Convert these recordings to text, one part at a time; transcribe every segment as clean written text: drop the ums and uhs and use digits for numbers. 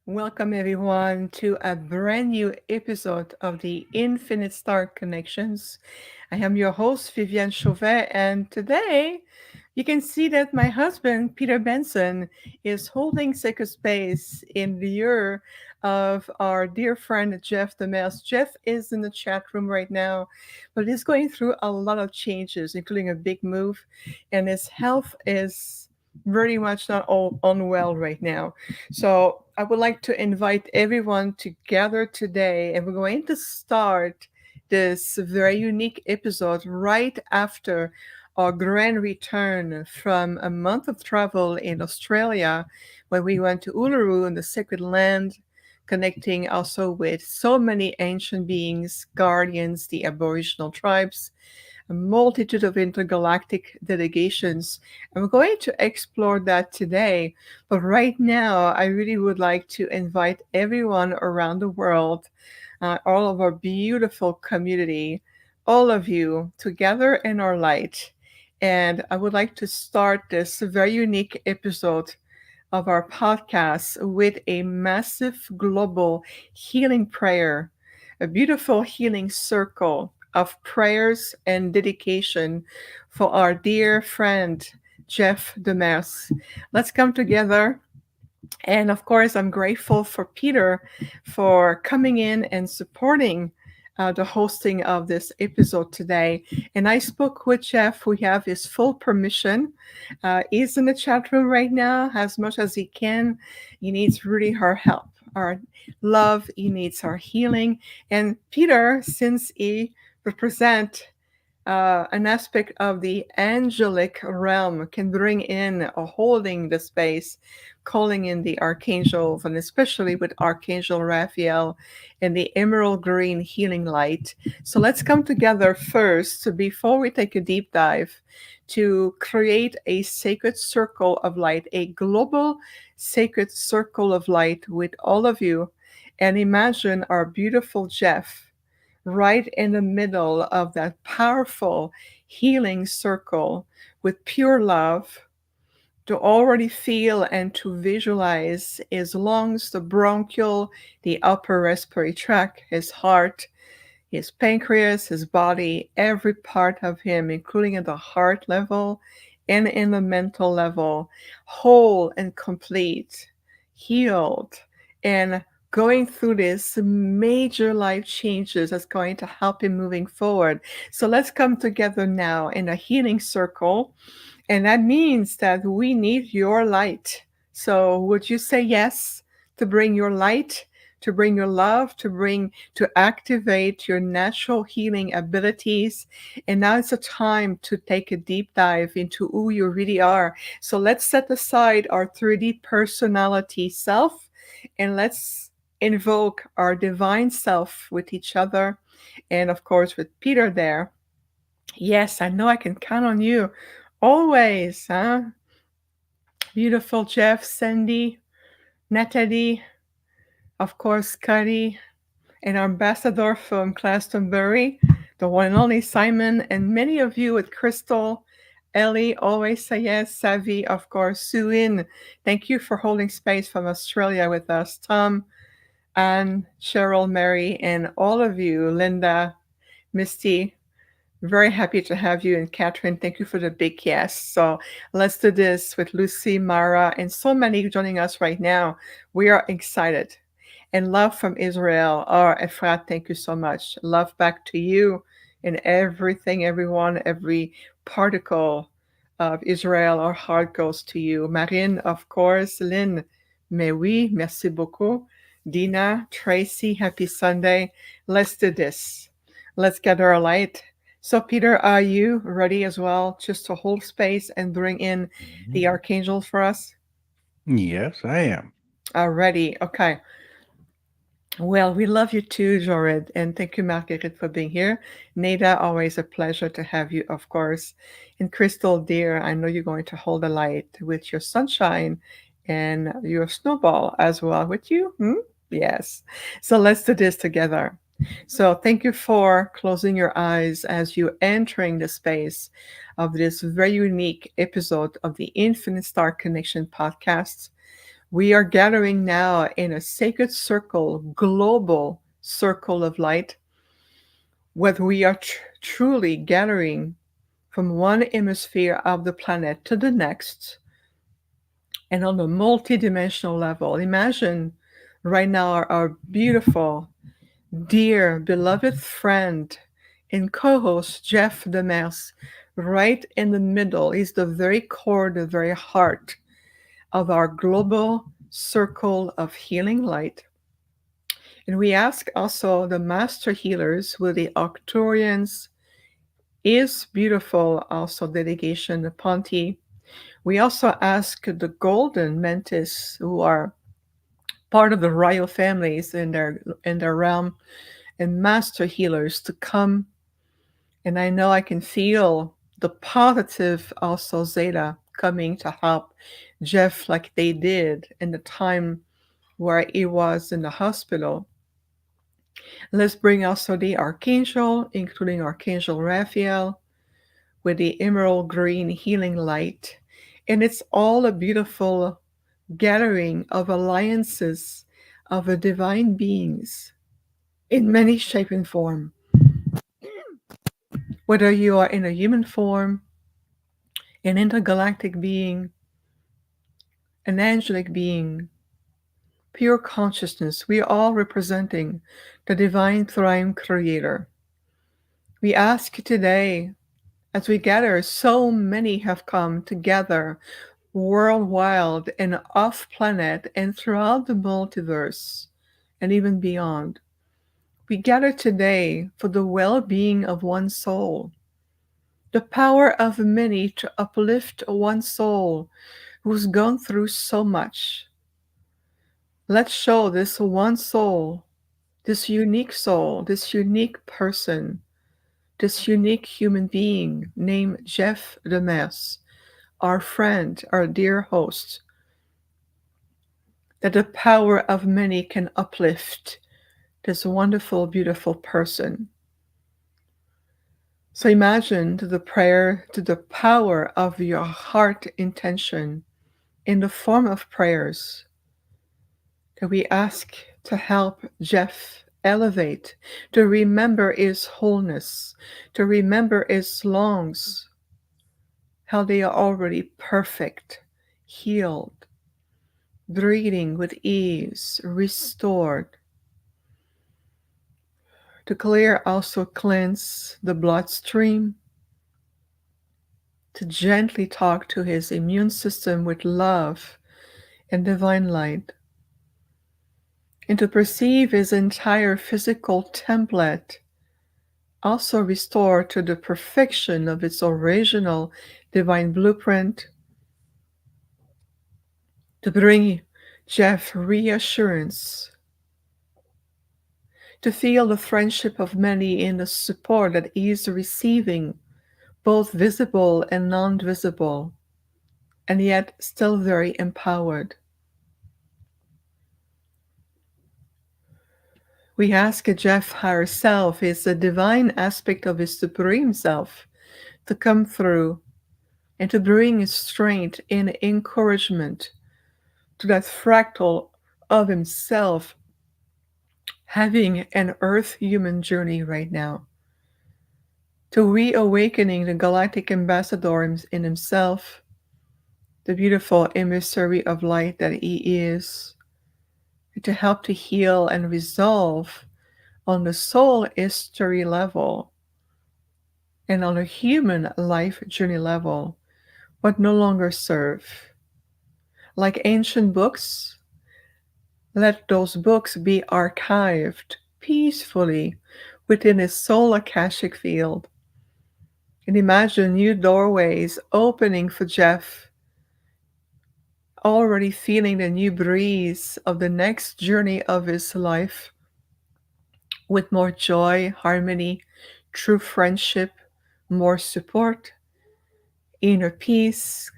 Welcome, everyone, to a brand new episode of the Infinite Star Connections. I am your host, Viviane Chauvet, and today you can see that my husband, Peter Benson, is holding sacred space in lieu of our dear friend, Jeff Demmers. Jeff is in the chat room right now, but he's going through a lot of changes, including a big move, and his health is very much not all unwell right now. So I would like to invite everyone to gather today, and we're going to start this very unique episode right after our grand return from a month of travel in Australia, when we went to Uluru in the sacred land, connecting also with so many ancient beings, guardians, the Aboriginal tribes, a multitude of intergalactic delegations. And we're going to explore that today. But right now, I really would like to invite everyone around the world, all of our beautiful community, all of you together in our light. And I would like to start this very unique episode of our podcast with a massive global healing prayer, a beautiful healing circle of prayers and dedication for our dear friend Jeff Demers. Let's come together. And of course, I'm grateful for Peter for coming in and supporting the hosting of this episode today. And I spoke with Jeff. We have his full permission. He's in the chat room right now as much as he can. He needs really our help, our love. He needs our healing. And Peter, since he represents an aspect of the angelic realm, can bring in or holding the space, calling in the archangels, and especially with Archangel Raphael and the emerald green healing light. So let's come together first before we take a deep dive to create a sacred circle of light, a global sacred circle of light with all of you. And imagine our beautiful Jeff right in the middle of that powerful healing circle with pure love, to already feel and to visualize his lungs, the bronchial, the upper respiratory tract, his heart, his pancreas, his body, every part of him, including at the heart level and in the mental level, whole and complete, healed, and going through this major life changes that's going to help him moving forward. So let's come together now in a healing circle, and that means that we need your light. So would you say yes to bring your light, to bring your love, to activate your natural healing abilities? And now it's a time to take a deep dive into who you really are. So let's set aside our 3D personality self, and let's invoke our divine self with each other, and of course with Peter there. Yes, I know I can count on you always, huh? Beautiful Jeff, Sandy, Natalie, of course, Scotty, and our ambassador from Glastonbury, the one and only Simon, and many of you with Crystal, Ellie, always say yes, Savvy, of course, Suin. Thank you for holding space from Australia with us. Tom, Anne, Cheryl, Mary, and all of you, Linda, Misty, very happy to have you. And Catherine, thank you for the big yes. So let's do this with Lucy, Mara, and so many joining us right now. We are excited. And love from Israel. Oh, Efrat, thank you so much. Love back to you and everything, everyone, every particle of Israel. Our heart goes to you. Marine, of course. Lynn, mais oui, merci beaucoup. Dina, Tracy, happy Sunday. Let's do this. Let's gather our light. So, Peter, are you ready as well, just to hold space and bring in the archangels for us? Yes, I am. Ready. Okay. Well, we love you too, Jorid, and thank you, Marguerite, for being here. Nada, always a pleasure to have you, of course. And Crystal, dear, I know you're going to hold the light with your sunshine and your snowball as well with you. Hmm? Yes. So let's do this together. So thank you for closing your eyes as you entering the space of this very unique episode of the Infinite Star Connection podcast. We are gathering now in a sacred circle, global circle of light, where we are truly gathering from one hemisphere of the planet to the next and on a multidimensional level. Imagine right now our beautiful, dear, beloved friend and co host, Jeff Demmers, right in the middle. He's the very core, the very heart of our global circle of healing light. And we ask also the master healers with the Arcturians, is beautiful also dedication, the Ponti. We also ask the golden mantis who are part of the royal families in their realm and master healers to come. And I know I can feel the positive also zeta coming to help Jeff like they did in the time where he was in the hospital. Let's bring also the archangel, including Archangel Raphael, with the emerald green healing light. And it's all a beautiful gathering of alliances of the divine beings in many shape and form. Whether you are in a human form, an intergalactic being, an angelic being, pure consciousness, we are all representing the divine throne creator. We ask today, as we gather, so many have come together worldwide and off planet and throughout the multiverse and even beyond. We gather today for the well being of one soul, the power of many to uplift one soul who's gone through so much. Let's show this one soul, this unique person, this unique human being named Jeff Demers, our friend, our dear host, that the power of many can uplift this wonderful, beautiful person. So imagine the prayer to the power of your heart intention in the form of prayers that we ask to help Jeff elevate, to remember his wholeness, to remember his lungs, how they are already perfect, healed, breathing with ease, restored. To clear, also cleanse the bloodstream, to gently talk to his immune system with love and divine light, and to perceive his entire physical template also restored to the perfection of its original divine blueprint, to bring Jeff reassurance, to feel the friendship of many in the support that he is receiving, both visible and non-visible, and yet still very empowered. We ask Jeff higher self, is the divine aspect of his supreme self, to come through and to bring strength and encouragement to that fractal of himself having an earth human journey right now, to reawakening the galactic ambassador in himself, the beautiful emissary of light that he is, to help to heal and resolve on the soul history level and on a human life journey level what no longer serve. Like ancient books, let those books be archived peacefully within his soul akashic field. And imagine new doorways opening for Jeff, already feeling the new breeze of the next journey of his life with more joy, harmony, true friendship, more support, inner peace,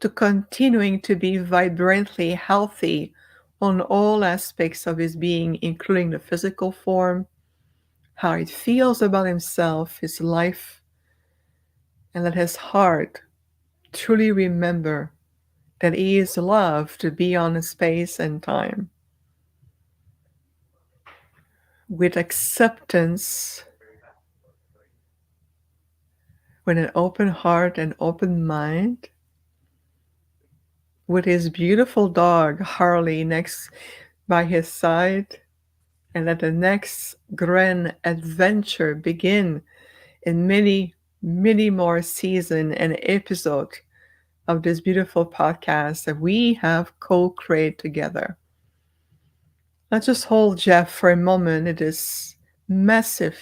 to continuing to be vibrantly healthy on all aspects of his being, including the physical form, how it feels about himself, his life, and let his heart truly remember that He is love to beyond space and time. With acceptance, with an open heart and open mind, with his beautiful dog Harley next by his side, and let the next grand adventure begin in many, many more season and episode of this beautiful podcast that we have co-created together. Let's just hold Jeff for a moment in this massive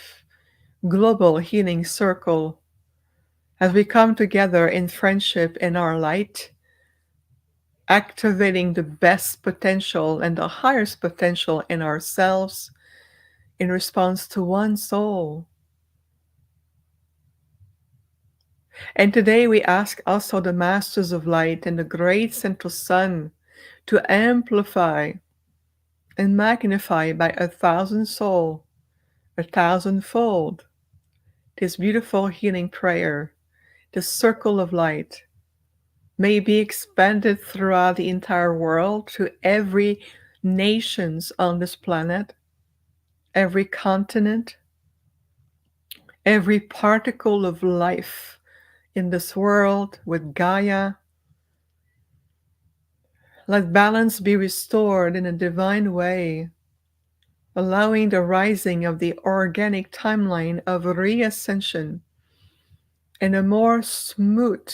global healing circle as we come together in friendship in our light, activating the best potential and the highest potential in ourselves in response to one soul. And today we ask also the Masters of Light and the Great Central Sun to amplify and magnify by 1,000-fold, 1,000-fold, this beautiful healing prayer, this circle of light, may be expanded throughout the entire world to every nations on this planet, every continent, every particle of life in this world with Gaia. Let balance be restored in a divine way, allowing the rising of the organic timeline of reascension and a more smooth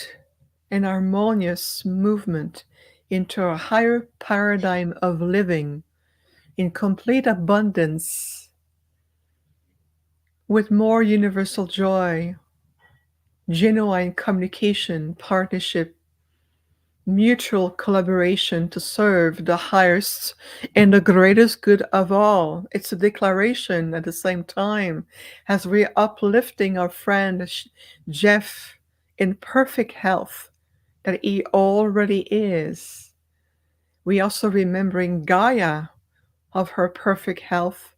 and harmonious movement into a higher paradigm of living in complete abundance with more universal joy, genuine communication, partnership, mutual collaboration to serve the highest and the greatest good of all. It's a declaration at the same time as we're uplifting our friend Jeff in perfect health that he already is. We also remembering Gaia of her perfect health,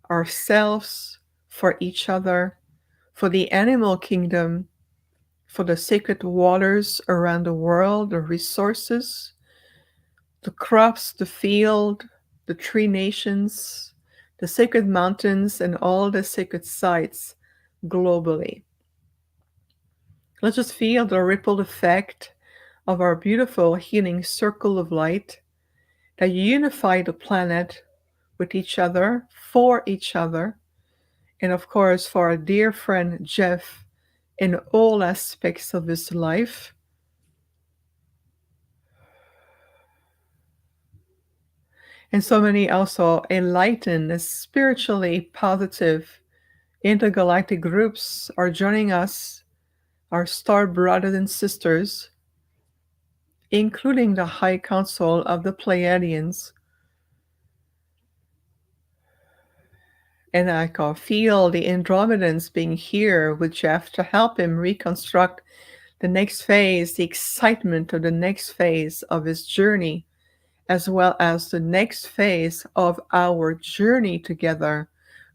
ourselves, for each other, for the animal kingdom, for the sacred waters around the world, the resources, the crops, the field, the tree nations, the sacred mountains, and all the sacred sites globally. Let's just feel the ripple effect of our beautiful healing circle of light that unify the planet with each other, for each other, and of course for our dear friend Jeff in all aspects of his life. And so many also enlightened and spiritually positive intergalactic groups are joining us, our star brothers and sisters, including the High Council of the Pleiadians. And I can feel the Andromedans being here with Jeff to help him reconstruct the next phase, the excitement of the next phase of his journey, as well as the next phase of our journey together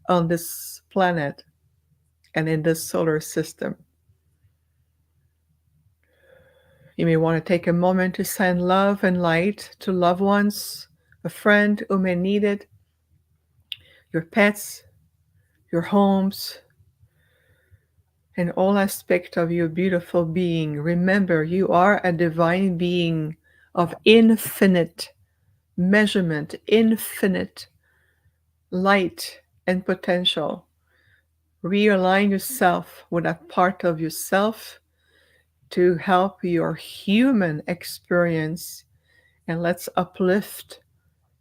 on this planet and in this solar system. You may want to take a moment to send love and light to loved ones, a friend who may need it, your pets, your homes, and all aspects of your beautiful being. Remember, you are a divine being of infinite measurement, infinite light and potential. Realign yourself with that part of yourself to help your human experience, and let's uplift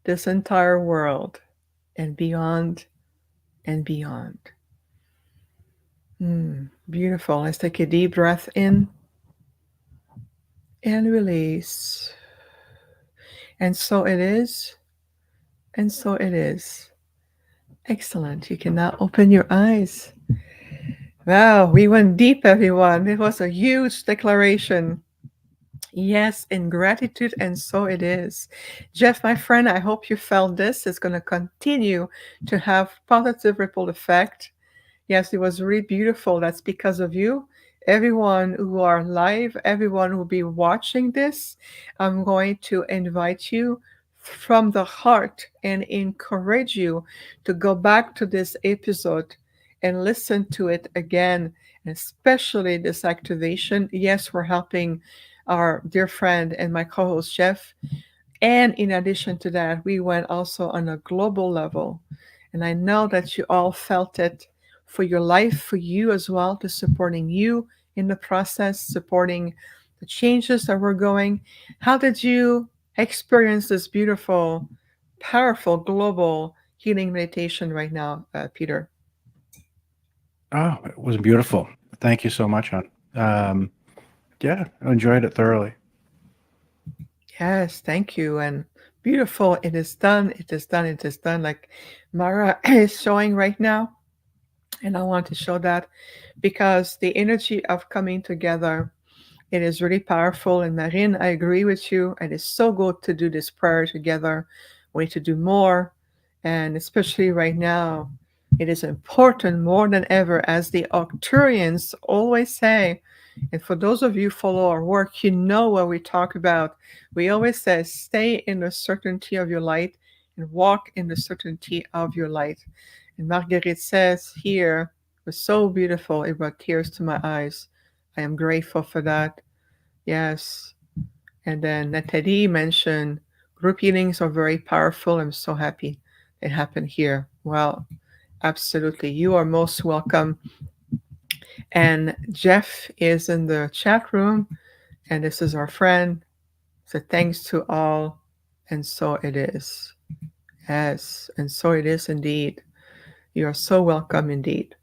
this entire world and beyond and beyond. Beautiful. Let's take a deep breath in and release. And so it is, and so it is. Excellent. You can now open your eyes. Wow, we went deep, everyone. It was a huge declaration. Yes, in gratitude, and so it is. Jeff, my friend, I hope you felt this. It's going to continue to have positive ripple effect. Yes, it was really beautiful. That's because of you. everyone who are live, everyone who will be watching this, I'm going to invite you from the heart and encourage you to go back to this episode and listen to it again, especially this activation. Yes, we're helping our dear friend and my co host, Jeff. And in addition to that, we went also on a global level. And I know that you all felt it for your life, for you as well, to supporting you in the process, supporting the changes that we're going. How did you experience this beautiful, powerful global healing meditation right now, Peter? Oh, it was beautiful. Thank you so much, hon. Um, yeah, I enjoyed it thoroughly. Yes, thank you. And beautiful. It is done. It is done. It is done. Like Mara is showing right now. And I want to show that because the energy of coming together, it is really powerful. And Marine, I agree with you. It is so good to do this prayer together. We need to do more. And especially right now, it is important more than ever, as the Arcturians always say. And for those of you who follow our work, you know what we talk about. We always say, stay in the certainty of your light and walk in the certainty of your light. And Marguerite says here, it was so beautiful, it brought tears to my eyes. I am grateful for that. Yes. And then Nathalie mentioned group healings are very powerful. I'm so happy it happened here. Well, absolutely. You are most welcome. And Jeff is in the chat room, and this is our friend. So thanks to all. And so it is. Yes. And so it is indeed. You are so welcome indeed.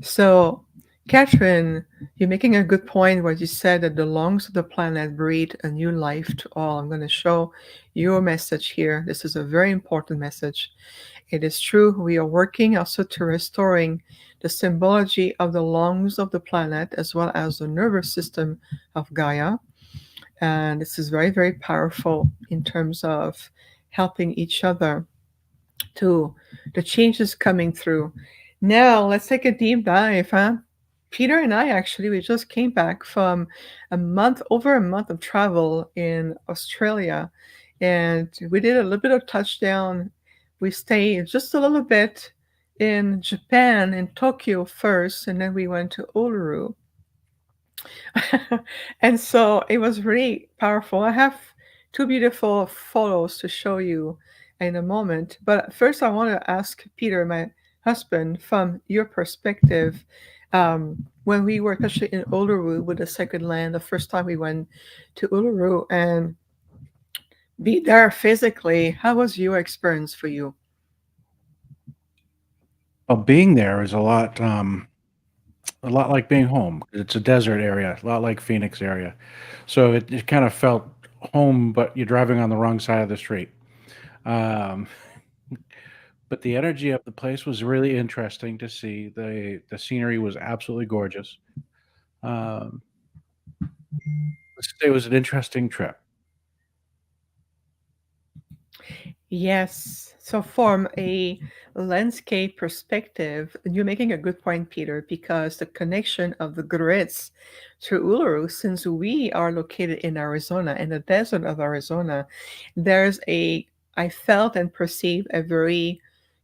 So, Catherine, you're making a good point where you said that the lungs of the planet breathe a new life to all. I'm going to show your message here. This is a very important message. It is true. We are working also to restoring the symbology of the lungs of the planet as well as the nervous system of Gaia. And this is very, very powerful in terms of helping each other to the changes coming through. Now, let's take a deep dive, huh? Peter and I actually, we just came back from over a month of travel in Australia, and we did a little bit of touchdown. We stayed just a little bit in Japan, in Tokyo first, and then we went to Uluru. And so it was really powerful. I have two beautiful photos to show you in a moment. But first, I want to ask Peter, my husband, from your perspective, when we were especially in Uluru with the Sacred Land, the first time we went to Uluru and be there physically, how was your experience for you? Well, being there is a lot like being home. It's a desert area, a lot like Phoenix area. So it kind of felt home, but you're driving on the wrong side of the street. Um, but the energy of the place was really interesting to see. The scenery was absolutely gorgeous. Um, it was an interesting trip. Yes. So, from a landscape perspective, you're making a good point, Peter, because the connection of the grids to Uluru, since we are located in Arizona, in the desert of Arizona, there's I felt and perceived a very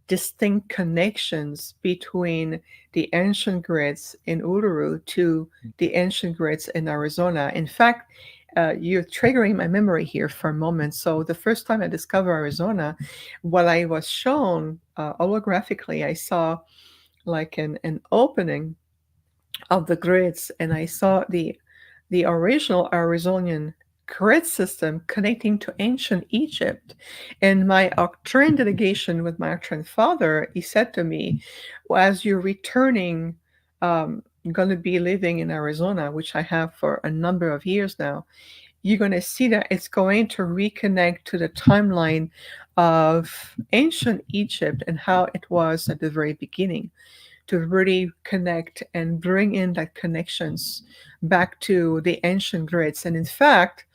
distinct connections between the ancient grids in Uluru to the ancient grids in Arizona. In fact, you're triggering my memory here for a moment. So the first time I discovered Arizona, what I was shown holographically, I saw like an opening of the grids, and I saw the original Arizonian grid system connecting to ancient Egypt. And my Arcturian delegation with my Arcturian father, he said to me, well, as you're returning, going to be living in Arizona, which I have for a number of years now, you're going to see that it's going to reconnect to the timeline of ancient Egypt and how it was at the very beginning, to really connect and bring in that connections back to the ancient grids. And in fact,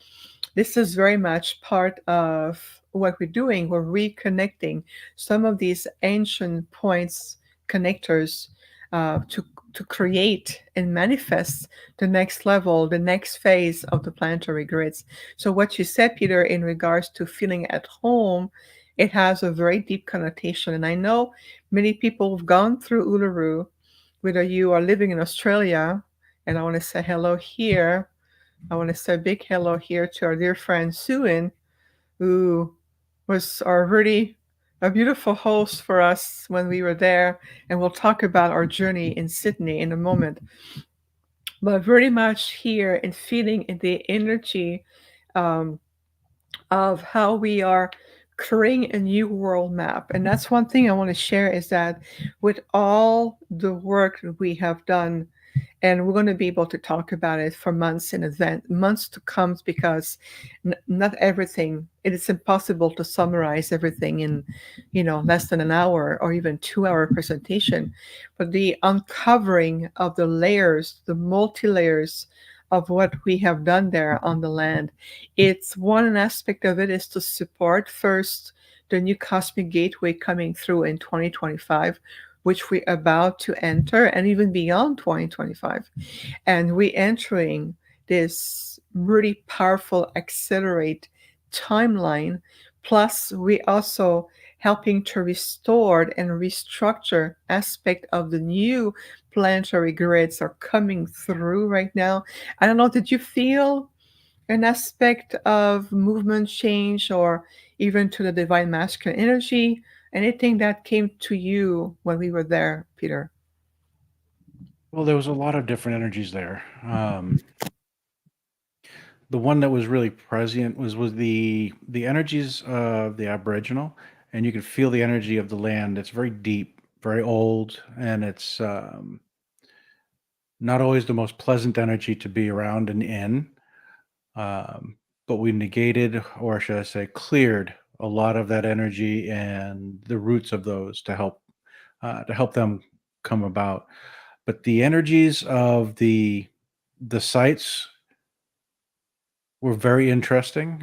this is very much part of what we're doing. We're reconnecting some of these ancient points, connectors, to to create and manifest the next level, the next phase of the planetary grids. So what you said, Peter, in regards to feeling at home, it has a very deep connotation. And I know many people have gone through Uluru, whether you are living in Australia, and I want to say hello here. I want to say a big hello here to our dear friend Suin, who was our really a beautiful host for us when we were there. And we'll talk about our journey in Sydney in a moment. But very much here and feeling in the energy um, of how we are creating a new world map. And that's one thing I want to share is that with all the work that we have done, and we're going to be able to talk about it for months in advance, months to come, because not everything, it is impossible to summarize everything in, less than an hour or even 2 hour presentation. But the uncovering of the layers, the multi layers of what we have done there on the land, it's one aspect of it is to support first the new cosmic gateway coming through in 2025, which we're about to enter, and even beyond 2025. And we're entering this really powerful accelerate timeline. Plus, we also helping to restore and restructure aspect of the new planetary grids are coming through right now. I don't know, did you feel an aspect of movement change or even to the divine masculine energy? Anything that came to you when we were there, Peter? Well, there was a lot of different energies there. The one that was really present was the energies of the Aboriginal, and you could feel the energy of the land. It's very deep, very old, and it's not always the most pleasant energy to be around and in. Um, but we negated, or should I say, cleared a lot of that energy and the roots of those to help them come about. But the energies of the sites were very interesting.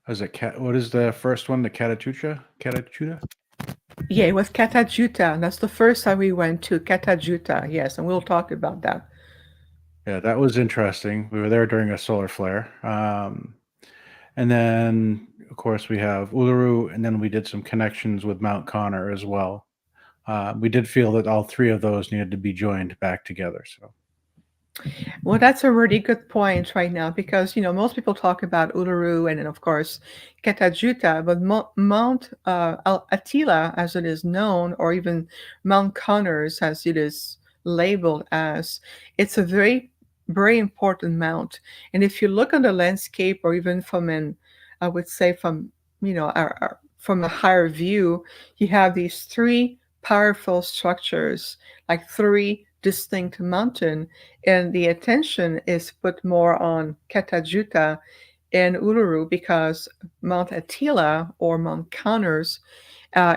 Is it cat? What is the first one? The Kata Tjuta? Kata Tjuta? Yeah, it was Kata Tjuta. That's the first time we went to Kata Tjuta. Yes, and we'll talk about that. Yeah, that was interesting. We were there during a solar flare. And then, of course, we have Uluru, and then we did some connections with Mount Connor as well. We did feel that all three of those needed to be joined back together. So, Well, that's a really good point right now because most people talk about Uluru and then of course Kata Tjuta, but Mount Attila, as it is known, or even Mount Connors, as it is labeled as, it's a very very important mount. And if you look on the landscape, or even from an, I would say from from a higher view, you have these three powerful structures, like three distinct mountains, and the attention is put more on Kata Tjuta and Uluru because Mount Attila or Mount Connors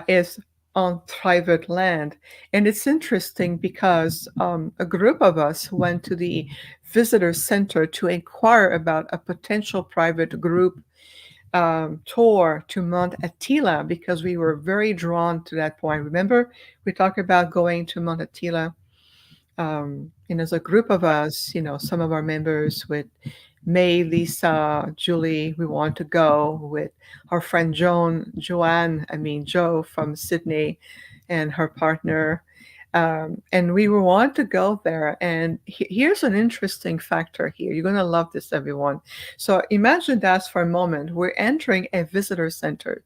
is on private land. And it's interesting because a group of us went to the visitor center to inquire about a potential private group tour to Mount Attila because we were very drawn to that point. Remember, we talked about going to Mount Attila, and as a group of us, some of our members with May, Lisa, Julie, we want to go with our friend Joe from Sydney and her partner. And we want to go there. And here's an interesting factor here. You're going to love this, everyone. So imagine that for a moment. We're entering a visitor center,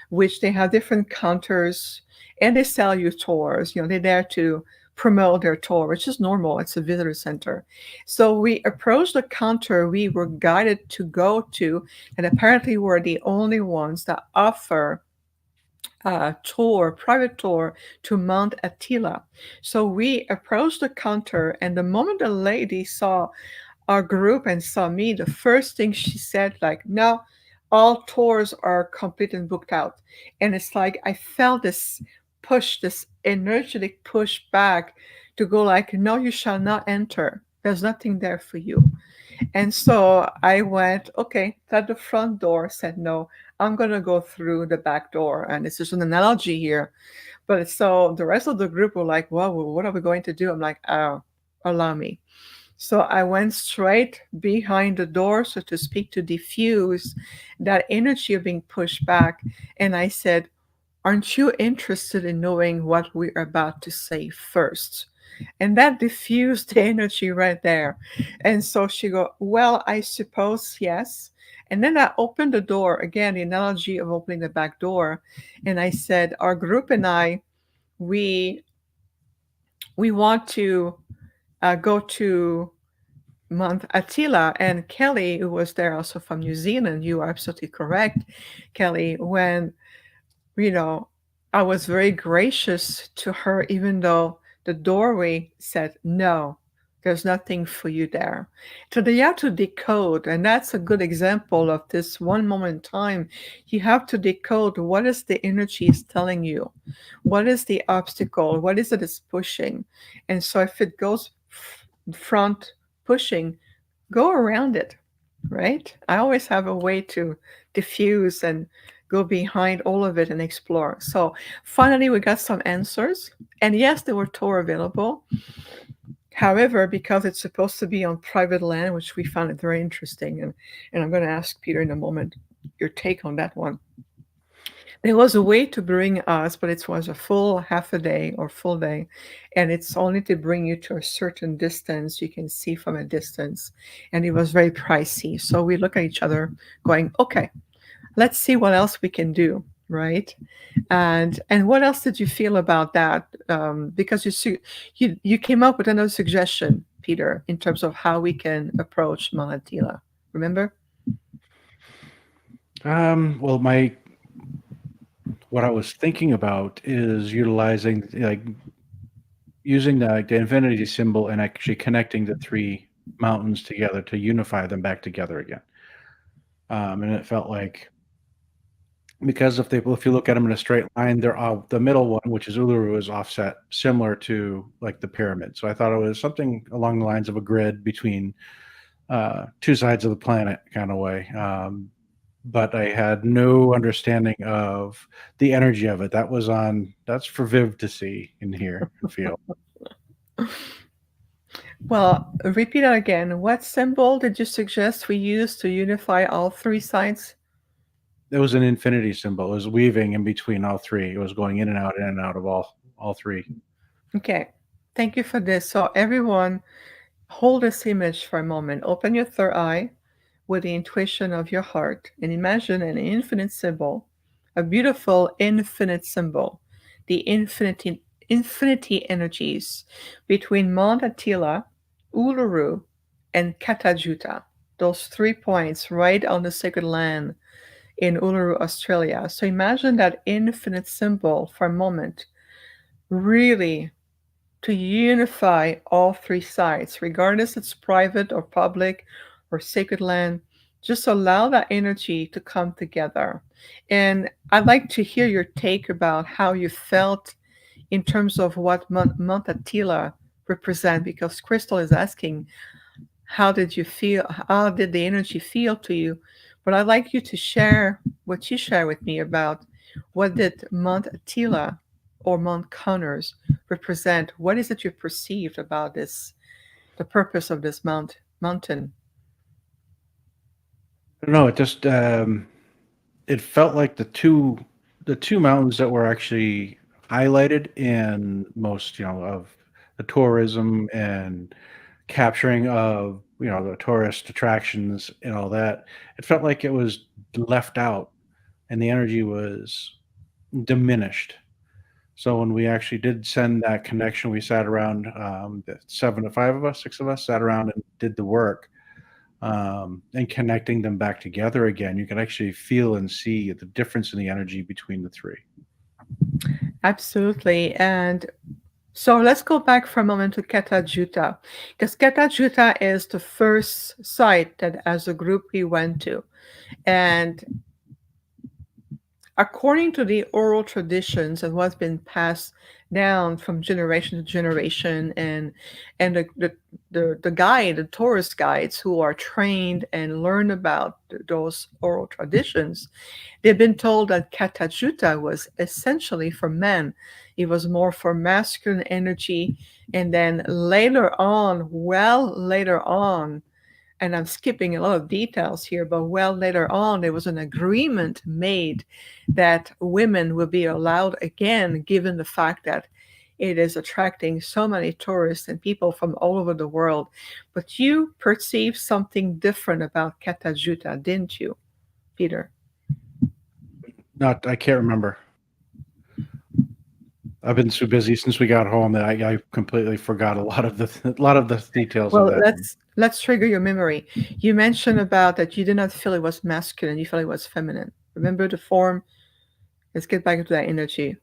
which they have different counters and they sell you tours. They're there to promote their tour, which is normal. It's a visitor center. So we approached the counter we were guided to go to, and apparently we're the only ones that offer a tour, private tour to Mount Attila. So we approached the counter, and the moment the lady saw our group and saw me, the first thing she said, like, no, all tours are complete and booked out. And it's like I felt this push, this energetic push back to go like, no, you shall not enter. There's nothing there for you. And so I went, okay, at the front door, said, no, I'm going to go through the back door. And this is an analogy here. But so the rest of the group were like, well, what are we going to do? I'm like, oh, allow me. So I went straight behind the door, so to speak, to diffuse that energy of being pushed back. And I said, aren't you interested in knowing what we're about to say first? And that diffused the energy right there. And so she go, well, I suppose yes. And then I opened the door again, the analogy of opening the back door. And I said, our group and I, we we want to go to Mount Attila. And Kelly, who was there also from New Zealand, you are absolutely correct, Kelly, when you know, I was very gracious to her, even though the doorway said, no, there's nothing for you there. So you have to decode, and that's a good example of this one moment in time. You have to decode what is the energy is telling you, what is the obstacle, what is it is pushing. And so if it goes front pushing, go around it, right? I always have a way to diffuse and go behind all of it and explore. So finally, we got some answers. And yes, there were tour available. However, because it's supposed to be on private land, which we found it very interesting, and I'm going to ask Peter in a moment your take on that one. There was a way to bring us, but it was a full half a day or full day, and it's only to bring you to a certain distance. You can see from a distance, and it was very pricey. So we look at each other, going, "Okay, let's see what else we can do." Right? And what else did you feel about that? Because you came up with another suggestion, Peter, in terms of how we can approach Mahatila. Remember? Well, my what I was thinking about is utilizing like using the infinity symbol and actually connecting the three mountains together to unify them back together again. And it felt like because if you look at them in a straight line, they're all the middle one, which is Uluru, is offset similar to like the pyramid. So I thought it was something along the lines of a grid between two sides of the planet kind of way. But I had no understanding of the energy of it. That's for Viv to see and hear and feel. Well, repeat that again. What symbol did you suggest we use to unify all three sides? It was an infinity symbol. It was weaving in between all three. It was going in and out of all three. Okay. Thank you for this. So everyone, hold this image for a moment. Open your third eye with the intuition of your heart and imagine an infinite symbol, a beautiful infinite symbol, the infinity energies between Mount Attila, Uluru, and Kata Tjuta. Those 3 points right on the sacred land in Uluru, Australia. So imagine that infinite symbol for a moment, really to unify all three sides, regardless it's private or public or sacred land. Just allow that energy to come together. And I'd like to hear your take about how you felt in terms of what Mount Attila represent, because Crystal is asking, how did you feel? How did the energy feel to you? But I'd like you to share what you share with me about what did Mount Attila or Mount Connors represent? What is it you perceived about this, the purpose of this mountain? No, it just it felt like the two mountains that were actually highlighted in most of the tourism and capturing of the tourist attractions and all that. It felt like it was left out and the energy was diminished. So when we actually did send that connection, we sat around, the seven to five of us, six of us sat around and did the work, and connecting them back together again. You can actually feel and see the difference in the energy between the three. Absolutely. And so let's go back for a moment to Kata Tjuta, because Kata Tjuta is the first site that as a group we went to. And according to the oral traditions and what's been passed down from generation to generation, and the guide, the tourist guides who are trained and learn about those oral traditions, they've been told that Kata Tjuta was essentially for men. It was more for masculine energy. And then later on, well, later on, and I'm skipping a lot of details here, but well, later on, there was an agreement made that women will be allowed again, given the fact that it is attracting so many tourists and people from all over the world. But you perceived something different about Kata Tjuta, didn't you, Peter? Not, I can't remember. I've been so busy since we got home that I completely forgot a lot of the details of Well, that. let's trigger your memory. You mentioned about that you did not feel it was masculine, you felt it was feminine. Remember the form? Let's get back to that energy.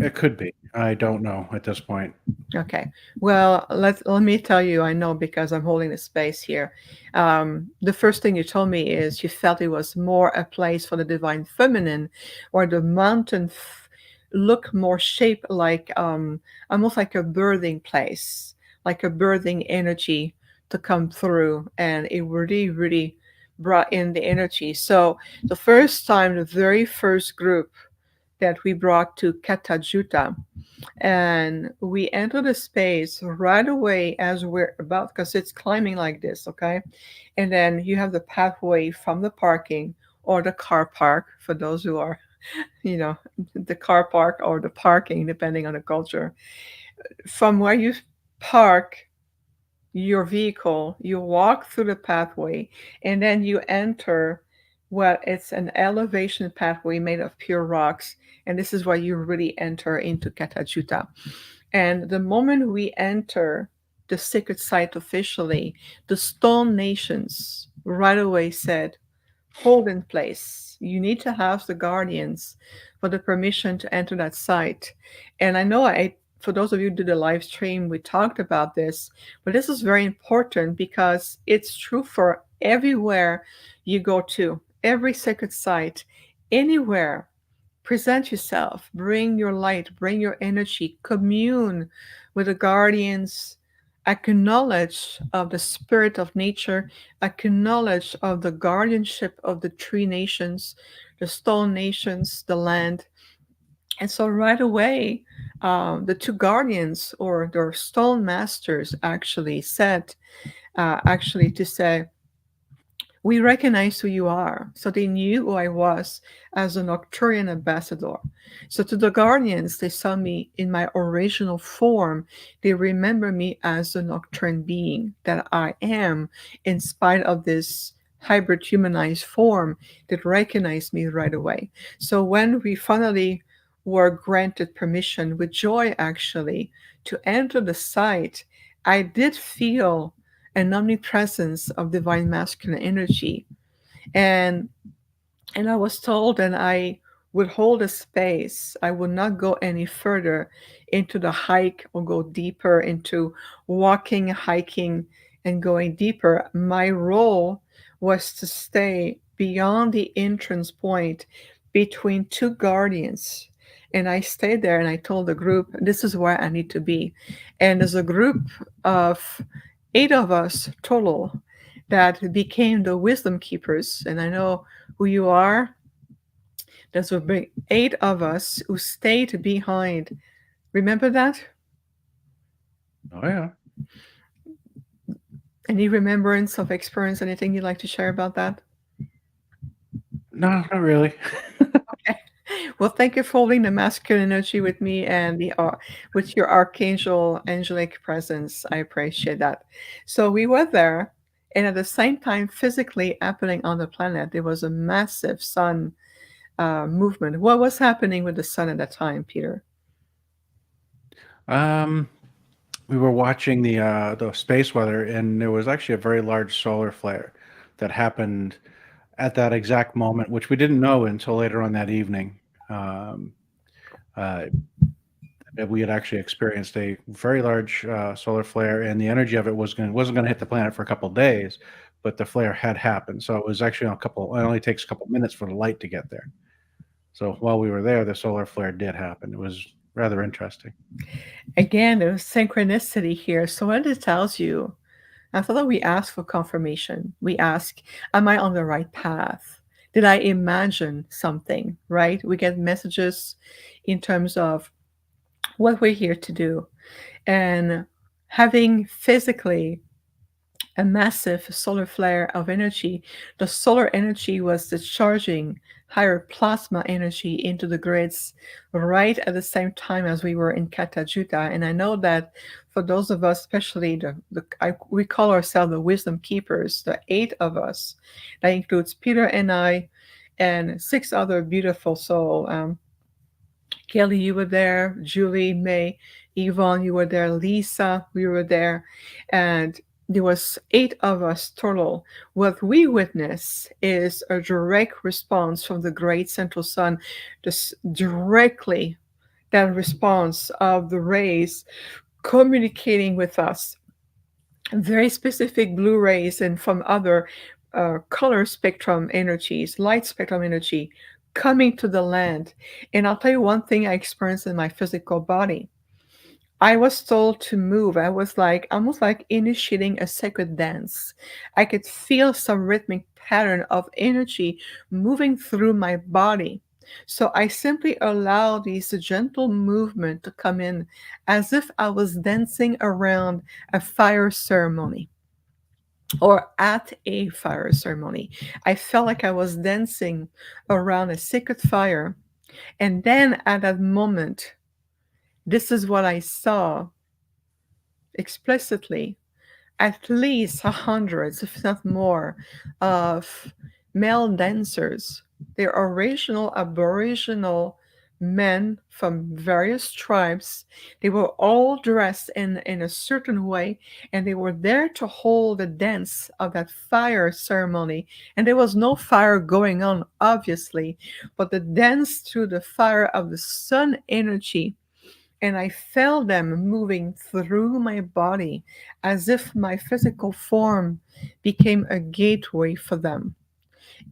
It could be. I don't know at this point. Okay. Well, let me tell you, I know because I'm holding the space here. The first thing you told me is you felt it was more a place for the divine feminine, or the mountain look more shaped like almost like a birthing place, like a birthing energy to come through, and it really, really brought in the energy. So the first time, the very first group that we brought to Kata Tjuta, and we enter the space right away as we're about, because it's climbing like this, okay? And then you have the pathway from the parking or the car park for those who are, you know, the car park or the parking, depending on the culture. From where you park your vehicle, you walk through the pathway, and then you enter what it's an elevation pathway made of pure rocks. And this is where you really enter into Kata Tjuta. And the moment we enter the sacred site officially, the stone nations right away said, hold in place. You need to have the guardians for the permission to enter that site. And I know for those of you who did the live stream, we talked about this, but this is very important because it's true for everywhere you go to, every sacred site, anywhere. Present yourself, bring your light, bring your energy, commune with the guardians, acknowledge of the spirit of nature, acknowledge of the guardianship of the tree nations, the stone nations, the land. And so right away, the two guardians or their stone masters actually said, actually to say, we recognize who you are. So they knew who I was as a Nocturian ambassador. So to the Guardians, they saw me in my original form. They remember me as a Nocturne being that I am, in spite of this hybrid humanized form that recognized me right away. So when we finally were granted permission with joy, actually, to enter the site, I did feel an omnipresence of divine masculine energy. And I was told that I would hold a space. I would not go any further into the hike or go deeper into walking, hiking, and going deeper. My role was to stay beyond the entrance point between two guardians. And I stayed there and I told the group, this is where I need to be. And there's a group of 8 of us total that became the wisdom keepers. And I know who you are. There's a big 8 of us who stayed behind. Remember that? Oh yeah. Any remembrance of experience? Anything you'd like to share about that? No, not really. Okay. Well, thank you for holding the masculine energy with me and the with your archangel angelic presence. I appreciate that. So we were there, and at the same time, physically happening on the planet, there was a massive sun movement. What was happening with the sun at that time, Peter? Um, we were watching the space weather, and there was actually a very large solar flare that happened at that exact moment, which we didn't know until later on that evening. Um, uh, that we had actually experienced a very large solar flare, and the energy of it wasn't going to hit the planet for a couple of days, but the flare had happened. So it was actually a couple. It only takes a couple of minutes for the light to get there. So while we were there, the solar flare did happen. It was rather interesting. Again, there's synchronicity here. So what it tells you, after that we ask for confirmation. We ask, am I on the right path? Did I imagine something, right? We get messages in terms of what we're here to do. And having physically a massive solar flare of energy, the solar energy was discharging higher plasma energy into the grids right at the same time as we were in Kata Tjuta. And I know that for those of us, especially we call ourselves the wisdom keepers, the 8 of us, that includes Peter and I, and 6 other beautiful souls. Kelly, you were there. Julie, May, Yvonne, you were there. Lisa, we were there. And there was 8 of us total. What we witness is a direct response from the great central sun, just directly that response of the rays communicating with us, very specific blue rays and from other color spectrum energies, light spectrum energy coming to the land. And I'll tell you one thing I experienced in my physical body. I was told to move. I was like almost like initiating a sacred dance. I could feel some rhythmic pattern of energy moving through my body. So I simply allowed these gentle movement to come in as if I was dancing around a fire ceremony or at a fire ceremony. I felt like I was dancing around a sacred fire. And then at that moment, this is what I saw explicitly, at least hundreds, if not more, of male dancers. They're original Aboriginal men from various tribes. They were all dressed in a certain way, and they were there to hold the dance of that fire ceremony. And there was no fire going on, obviously, but the dance through the fire of the sun energy, and I felt them moving through my body as if my physical form became a gateway for them.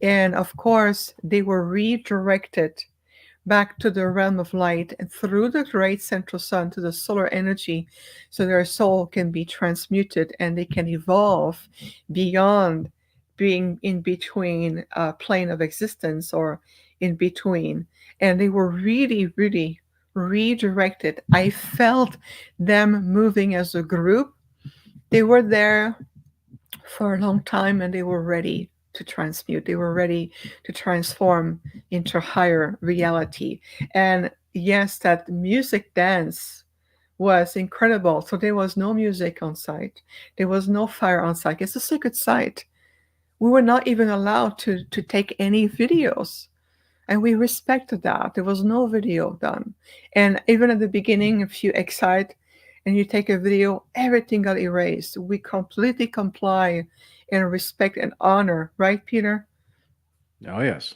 And of course, they were redirected back to the realm of light and through the great central sun to the solar energy so their soul can be transmuted and they can evolve beyond being in between a plane of existence or in between. And they were really, really redirected. I felt them moving as a group. They were there for a long time and they were ready to transmute. They were ready to transform into higher reality. And yes, that music dance was incredible. So there was no music on site. There was no fire on site. It's a secret site. We were not even allowed to take any videos. And we respected that. There was no video done. And even at the beginning, if you excite and you take a video, everything got erased. We completely comply and respect and honor, right, Peter? Oh, yes.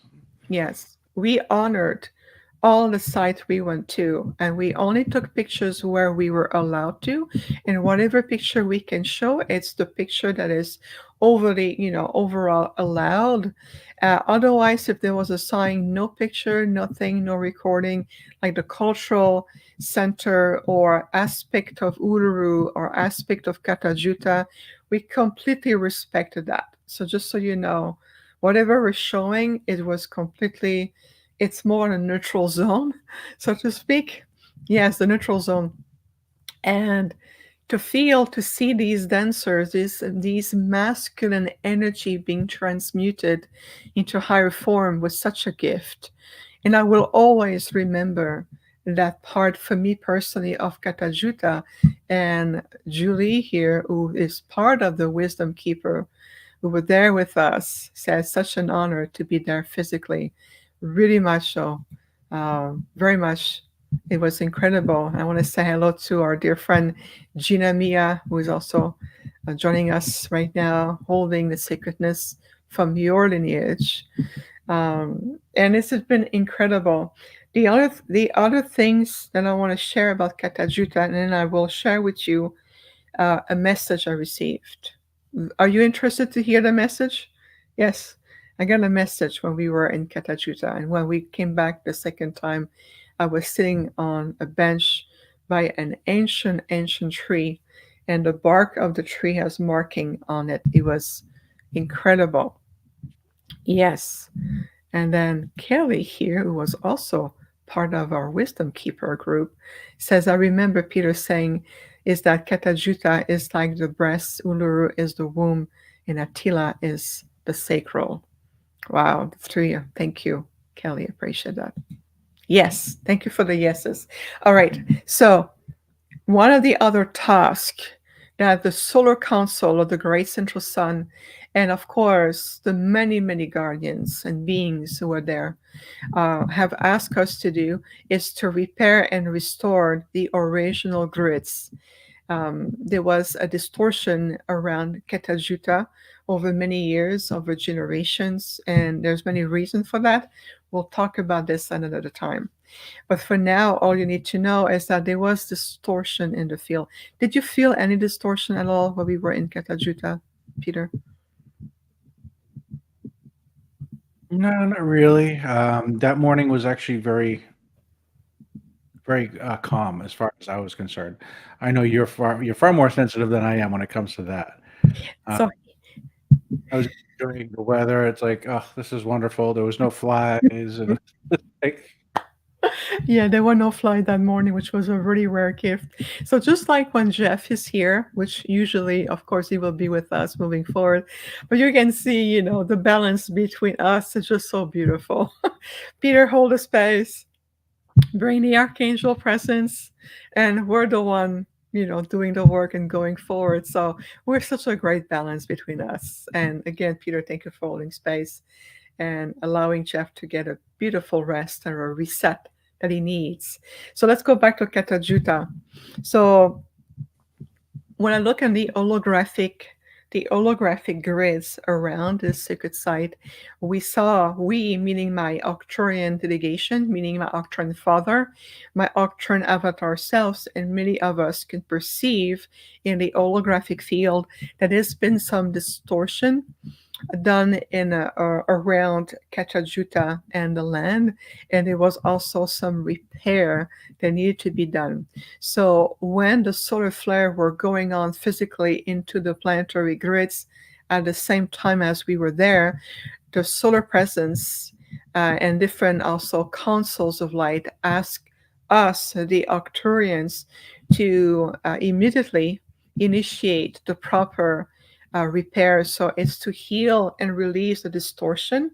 Yes. We honored all the sites we went to, and we only took pictures where we were allowed to. And whatever picture we can show, it's the picture that is overly, overall allowed. Otherwise, if there was a sign, no picture, nothing, no recording, like the cultural center or aspect of Uluru or aspect of Kata Tjuta, we completely respected that. So just so you know, whatever we're showing, it was completely, it's more in a neutral zone, so to speak. Yes, the neutral zone. And to see these dancers, these masculine energy being transmuted into higher form was such a gift. And I will always remember that part for me personally of Kata Tjuta. And Julie here, who is part of the Wisdom Keeper, who were there with us, says such an honor to be there physically. Really much so. Very much. It was incredible. I want to say hello to our dear friend Gina Mia, who is also joining us right now, holding the sacredness from your lineage. And this has been incredible. The other things that I want to share about Kata Tjuta, and then I will share with you a message I received. Are you interested to hear the message? Yes. I got a message when we were in Kata Tjuta, and when we came back the second time, I was sitting on a bench by an ancient tree, and the bark of the tree has marking on it. It was incredible. Yes. And then Kelly here, who was also part of our Wisdom Keeper group, says, I remember Peter saying, is that Kata Tjuta is like the breast, Uluru is the womb, and Attila is the sacral. Wow, the three. Thank you, Kelly. Appreciate that. Yes, thank you for the yeses. All right. So one of the other tasks that the Solar Council of the Great Central Sun, and of course the many guardians and beings who are there, have asked us to do is to repair and restore the original grids. There was a distortion around Kata Tjuta over many years, over generations, and there's many reasons for that. We'll talk about this another time. But for now, all you need to know is that there was distortion in the field. Did you feel any distortion at all when we were in Kata Tjuta, Peter? No, not really. That morning was actually very calm as far as I was concerned. I know you're far more sensitive than I am when it comes to that. Uh, So I was enjoying the weather. It's like, oh, this is wonderful. There was no flies, and like, yeah, there were no flight that morning, which was a really rare gift. So just like when Jeff is here, which usually, of course, he will be with us moving forward, but you can see, the balance between us is just so beautiful. Peter, hold the space, bring the archangel presence, and we're the one, doing the work and going forward. So we're such a great balance between us. And again, Peter, thank you for holding space and allowing Jeff to get a beautiful rest and a reset that he needs. So let's go back to Kata Tjuta. So when I look at the holographic grids around this sacred site, we, meaning my Arcturian delegation, meaning my Arcturian father, my Arcturian avatar selves, and many of us can perceive in the holographic field that there's been some distortion done in around Kata Tjuta and the land, and there was also some repair that needed to be done. So when the solar flare were going on physically into the planetary grids at the same time as we were there, the solar presence and different also councils of light asked us, the Arcturians, to immediately initiate the proper repair. So it's to heal and release the distortion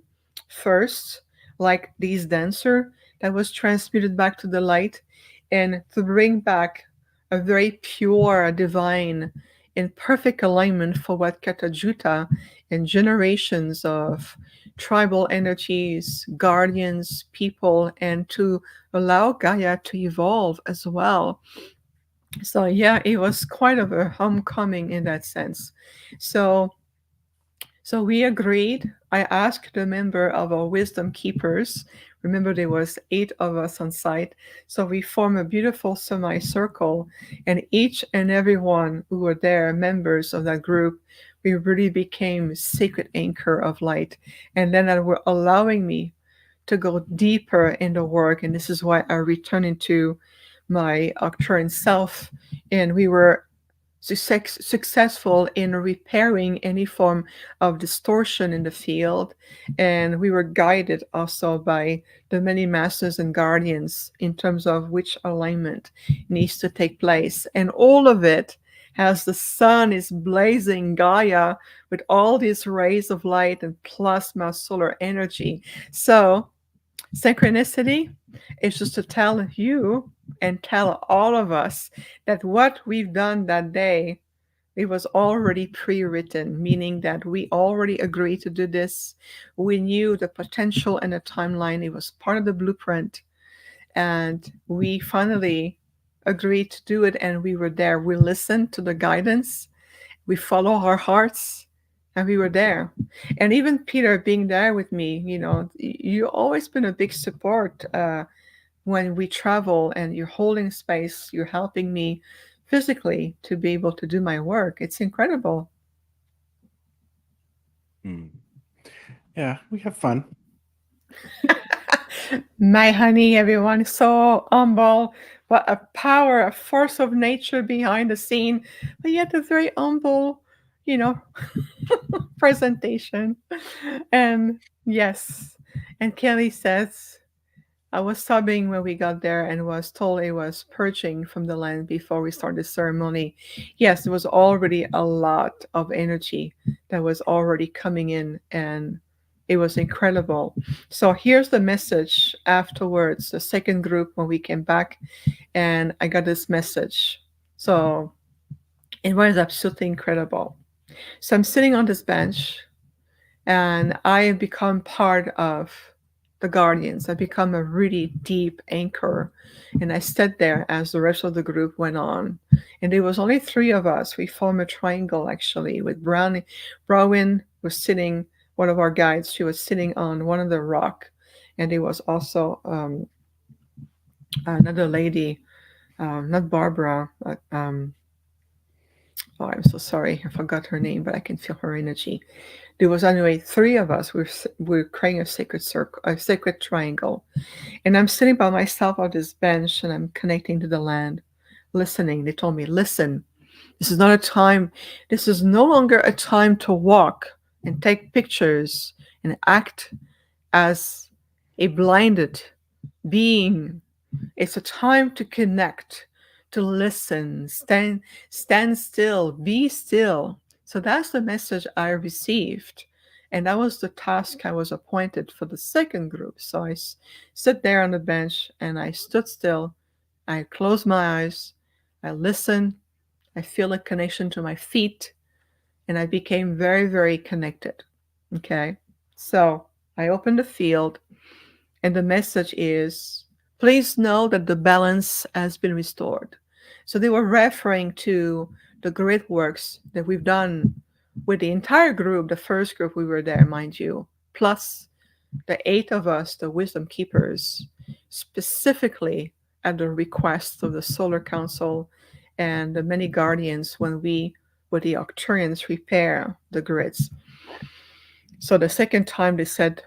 first, like these dancer that was transmuted back to the light, and to bring back a very pure, divine, in perfect alignment for what Kata Tjuta and generations of tribal energies, guardians, people, and to allow Gaia to evolve as well. So yeah, it was quite of a homecoming in that sense. So so we agreed. I asked the member of our wisdom keepers. Remember, there was 8 of us on site. So we formed a beautiful semicircle, and each and every one who were there, members of that group, we really became sacred anchor of light. And then they were allowing me to go deeper in the work. And this is why I returned into my Arcturian self. And we were successful in repairing any form of distortion in the field. And we were guided also by the many masters and guardians in terms of which alignment needs to take place. And all of it, as the sun is blazing Gaia with all these rays of light and plasma solar energy. So synchronicity is just to tell you and tell all of us that what we've done that day, it was already pre-written, meaning that we already agreed to do this. We knew the potential and the timeline. It was part of the blueprint, and we finally agreed to do it, and we were there. We listened to the guidance, we follow our hearts, and we were there. And even Peter being there with me, you always been a big support when we travel, and you're holding space, you're helping me physically to be able to do my work. It's incredible. hmm. Yeah, we have fun. My honey, everyone, so humble, but a power, a force of nature behind the scene, but yet a very humble, you know, presentation. And yes, and Kelly says, I was sobbing when we got there and was told it was purging from the land before we started the ceremony. Yes, there was already a lot of energy that was already coming in, and it was incredible. So here's the message afterwards, the second group when we came back, and I got this message. So it was absolutely incredible. So I'm sitting on this bench and I have become part of the Guardians. I become a really deep anchor, and I stood there as the rest of the group went on. And there was only three of us. We formed a triangle actually, with Browen was sitting. One of our guides, she was sitting on one of the rock, and there was also another lady, not Barbara. But, oh, I'm so sorry, I forgot her name, but I can feel her energy. There was anyway three of us. We're creating a sacred circle, a sacred triangle, and I'm sitting by myself on this bench, and I'm connecting to the land, listening. They told me, "Listen, this is not a time. This is no longer a time to walk and take pictures and act as a blinded being. It's a time to connect, to listen, stand still, be still." So that's the message I received. And that was the task I was appointed for the second group. So I stood there on the bench and I stood still. I closed my eyes. I listened. I feel a connection to my feet. And I became very, very connected. Okay. So I opened the field, and the message is, please know that the balance has been restored. So they were referring to the great works that we've done with the entire group, the first group we were there, mind you, plus the eight of us, the wisdom keepers, specifically at the request of the Solar Council and the many guardians when we, with the Octurians, repair the grids. So the second time they said,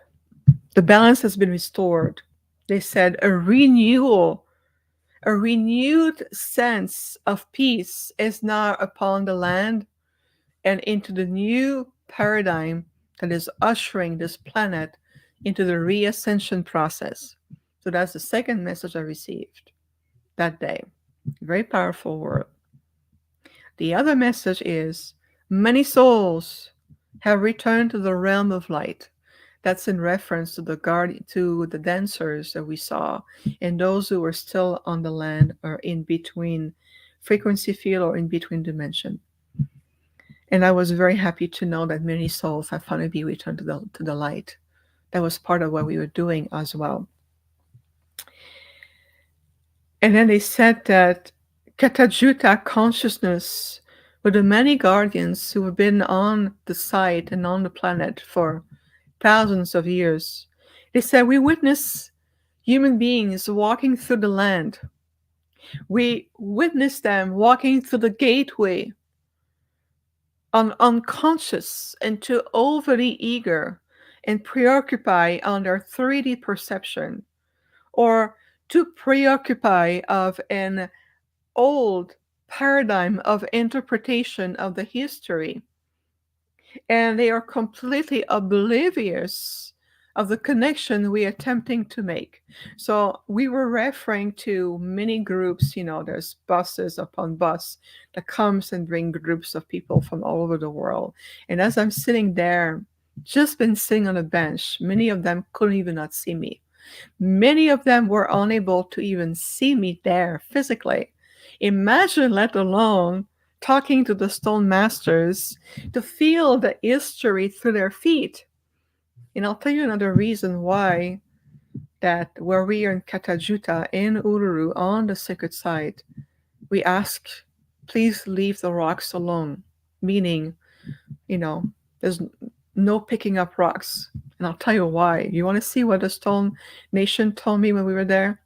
the balance has been restored. They said a renewal, a renewed sense of peace is now upon the land and into the new paradigm that is ushering this planet into the reascension process. So that's the second message I received that day. Very powerful word. The other message is many souls have returned to the realm of light. That's in reference to the dancers that we saw, and those who were still on the land or in between frequency field or in between dimension. And I was very happy to know that many souls have finally been returned to the light. That was part of what we were doing as well. And then they said that Kata Tjuta consciousness with the many guardians who have been on the site and on the planet for thousands of years. They said, we witness human beings walking through the land. We witness them walking through the gateway, unconscious and too overly eager and preoccupied on their 3D perception, or too preoccupied of an old paradigm of interpretation of the history, and they are completely oblivious of the connection we're attempting to make. So we were referring to many groups, there's buses upon bus that comes and bring groups of people from all over the world. And as I'm sitting there, just been sitting on a bench, many of them couldn't even not see me. Many of them were unable to even see me there physically. Imagine, let alone talking to the stone masters, to feel the history through their feet. And I'll tell you another reason why that where we are in Kata Tjuta in Uluru on the sacred site, we ask, please leave the rocks alone. Meaning, there's no picking up rocks. And I'll tell you why. You want to see what the Stone Nation told me when we were there?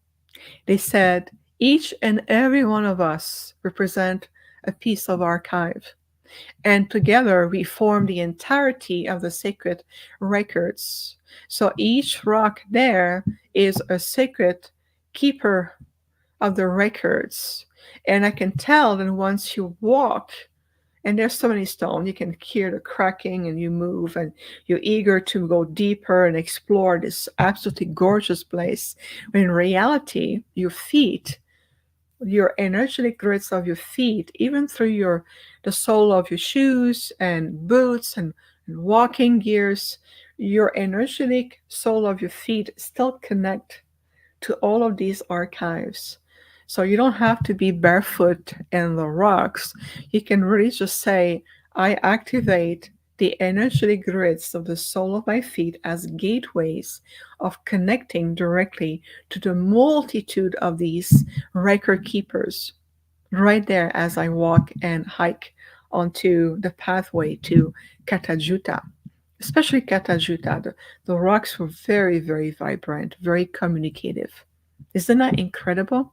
They said, each and every one of us represent a piece of archive. And together we form the entirety of the sacred records. So each rock there is a sacred keeper of the records. And I can tell that once you walk, and there's so many stones, you can hear the cracking and you move and you're eager to go deeper and explore this absolutely gorgeous place. When in reality, your feet, your energetic grids of your feet, even through the sole of your shoes and boots and walking gears, your energetic sole of your feet still connect to all of these archives. So you don't have to be barefoot in the rocks. You can really just say, I activate the energetic grids of the sole of my feet as gateways of connecting directly to the multitude of these record keepers right there as I walk and hike onto the pathway to Kata Tjuta. Especially Kata Tjuta, the rocks were very, very vibrant, very communicative. Isn't that incredible?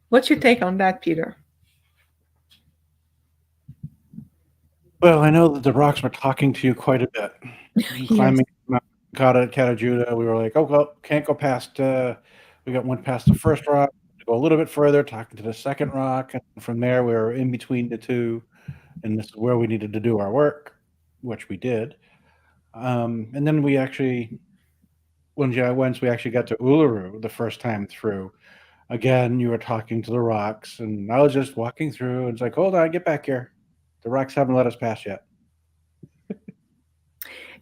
What's your take on that, Peter? Well, I know that the rocks were talking to you quite a bit. Yes. Climbing Mount Kata Tjuta, we were like, "Oh, well, can't go past," went past the first rock, to go a little bit further, talking to the second rock, and from there, we were in between the 2, and this is where we needed to do our work, which we did. And then we actually once we actually got to Uluru the first time through, again, you were talking to the rocks, and I was just walking through, and it's like, "Hold on, get back here. The rocks haven't let us pass yet."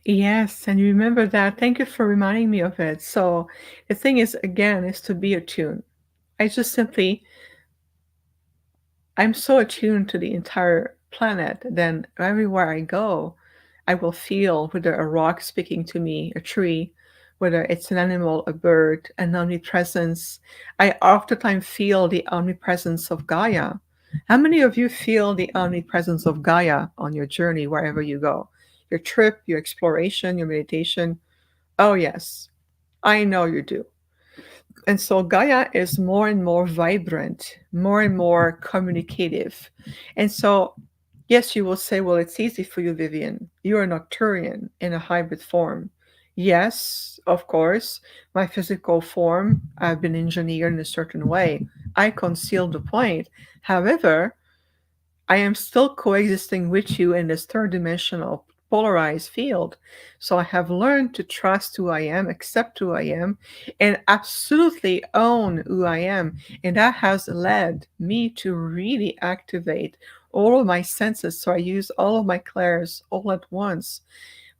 Yes, and you remember that. Thank you for reminding me of it. So the thing is, again, is to be attuned. I just simply I'm so attuned to the entire planet, then everywhere I go, I will feel whether a rock speaking to me, a tree, whether it's an animal, a bird, an omnipresence. I oftentimes feel the omnipresence of Gaia. How many of you feel the omnipresence of Gaia on your journey, wherever you go? Your trip, your exploration, your meditation? Oh, yes, I know you do. And so Gaia is more and more vibrant, more and more communicative. And so, yes, you will say, well, it's easy for you, Vivian. You're a nocturian in a hybrid form. Yes, of course, my physical form, I've been engineered in a certain way. I conceal the point. However, I am still coexisting with you in this third dimensional polarized field. So I have learned to trust who I am, accept who I am, and absolutely own who I am. And that has led me to really activate all of my senses. So I use all of my clairs all at once.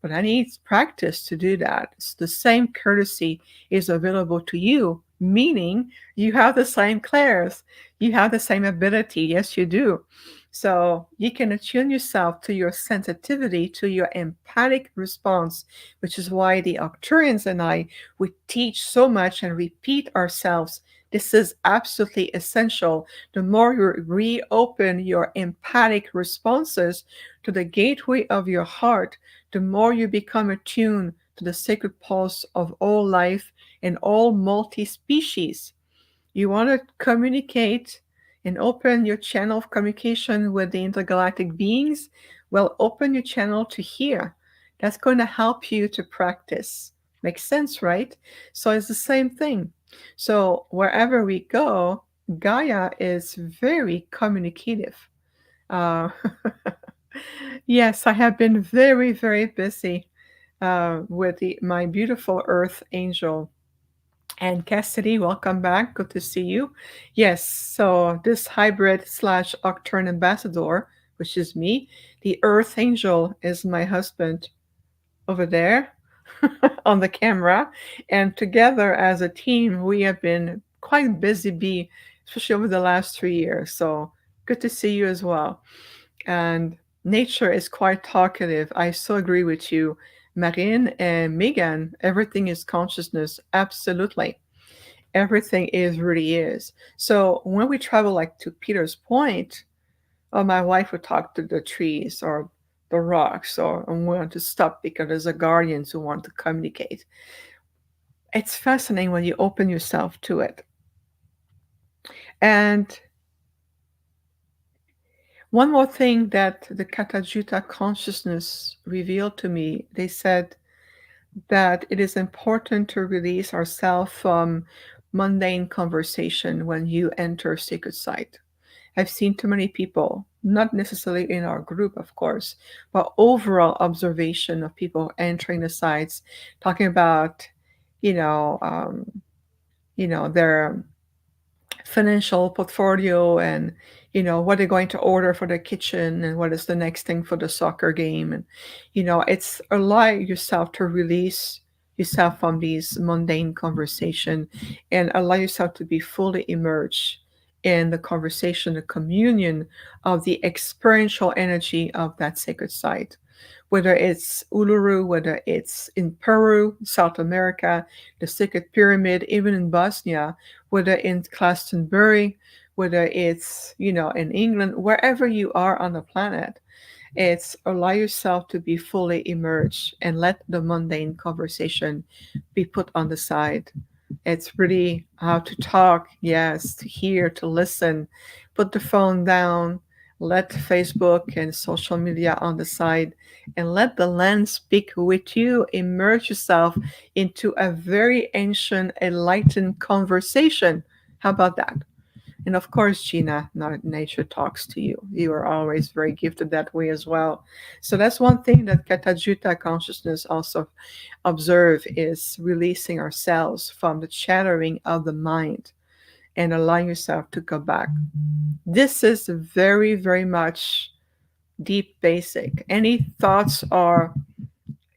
But I need practice to do that. So the same courtesy is available to you, meaning you have the same clairs, you have the same ability. Yes, you do. So you can attune yourself to your sensitivity, to your empathic response, which is why the Octurians and I, we teach so much and repeat ourselves. This is absolutely essential. The more you reopen your empathic responses to the gateway of your heart, the more you become attuned to the sacred pulse of all life and all multi species. You want to communicate and open your channel of communication with the intergalactic beings? Well, open your channel to hear. That's going to help you to practice. Makes sense, right? So it's the same thing. So wherever we go, Gaia is very communicative. Uh, yes, I have been very, very busy with my beautiful Earth angel. And Cassidy, welcome back. Good to see you. Yes, so this hybrid slash Octurne ambassador, which is me, the Earth angel is my husband over there on the camera. And together as a team, we have been quite busy bee, especially over the last 3 years. So good to see you as well. And nature is quite talkative. I so agree with you, Marine and Megan. Everything is consciousness. Absolutely. Everything is really is. So when we travel like to Peter's Point, my wife would talk to the trees or the rocks or and we want to stop because there's a guardians who want to communicate. It's fascinating when you open yourself to it. And One more thing that the Kata Tjuta consciousness revealed to me, they said that it is important to release ourselves from mundane conversation when you enter sacred site. I've seen too many people, not necessarily in our group, of course, but overall observation of people entering the sites, talking about, you know, um, their financial portfolio and what they're going to order for the kitchen and what is the next thing for the soccer game. And it's allow yourself to release yourself from these mundane conversation and allow yourself to be fully immersed in the conversation, the communion of the experiential energy of that sacred site, whether it's Uluru, whether it's in Peru, South America, the Sacred Pyramid, even in Bosnia, whether in Glastonbury, whether it's, in England, wherever you are on the planet, it's allow yourself to be fully immersed and let the mundane conversation be put on the side. It's really how to talk, yes, to hear, to listen, put the phone down, let Facebook and social media on the side, and let the land speak with you. Immerse yourself into a very ancient, enlightened conversation. How about that? And of course, Gina, nature talks to you. You are always very gifted that way as well. So that's one thing that Kata Tjuta consciousness also observe is releasing ourselves from the chattering of the mind and allowing yourself to go back. This is very, very much deep basic. Any thoughts or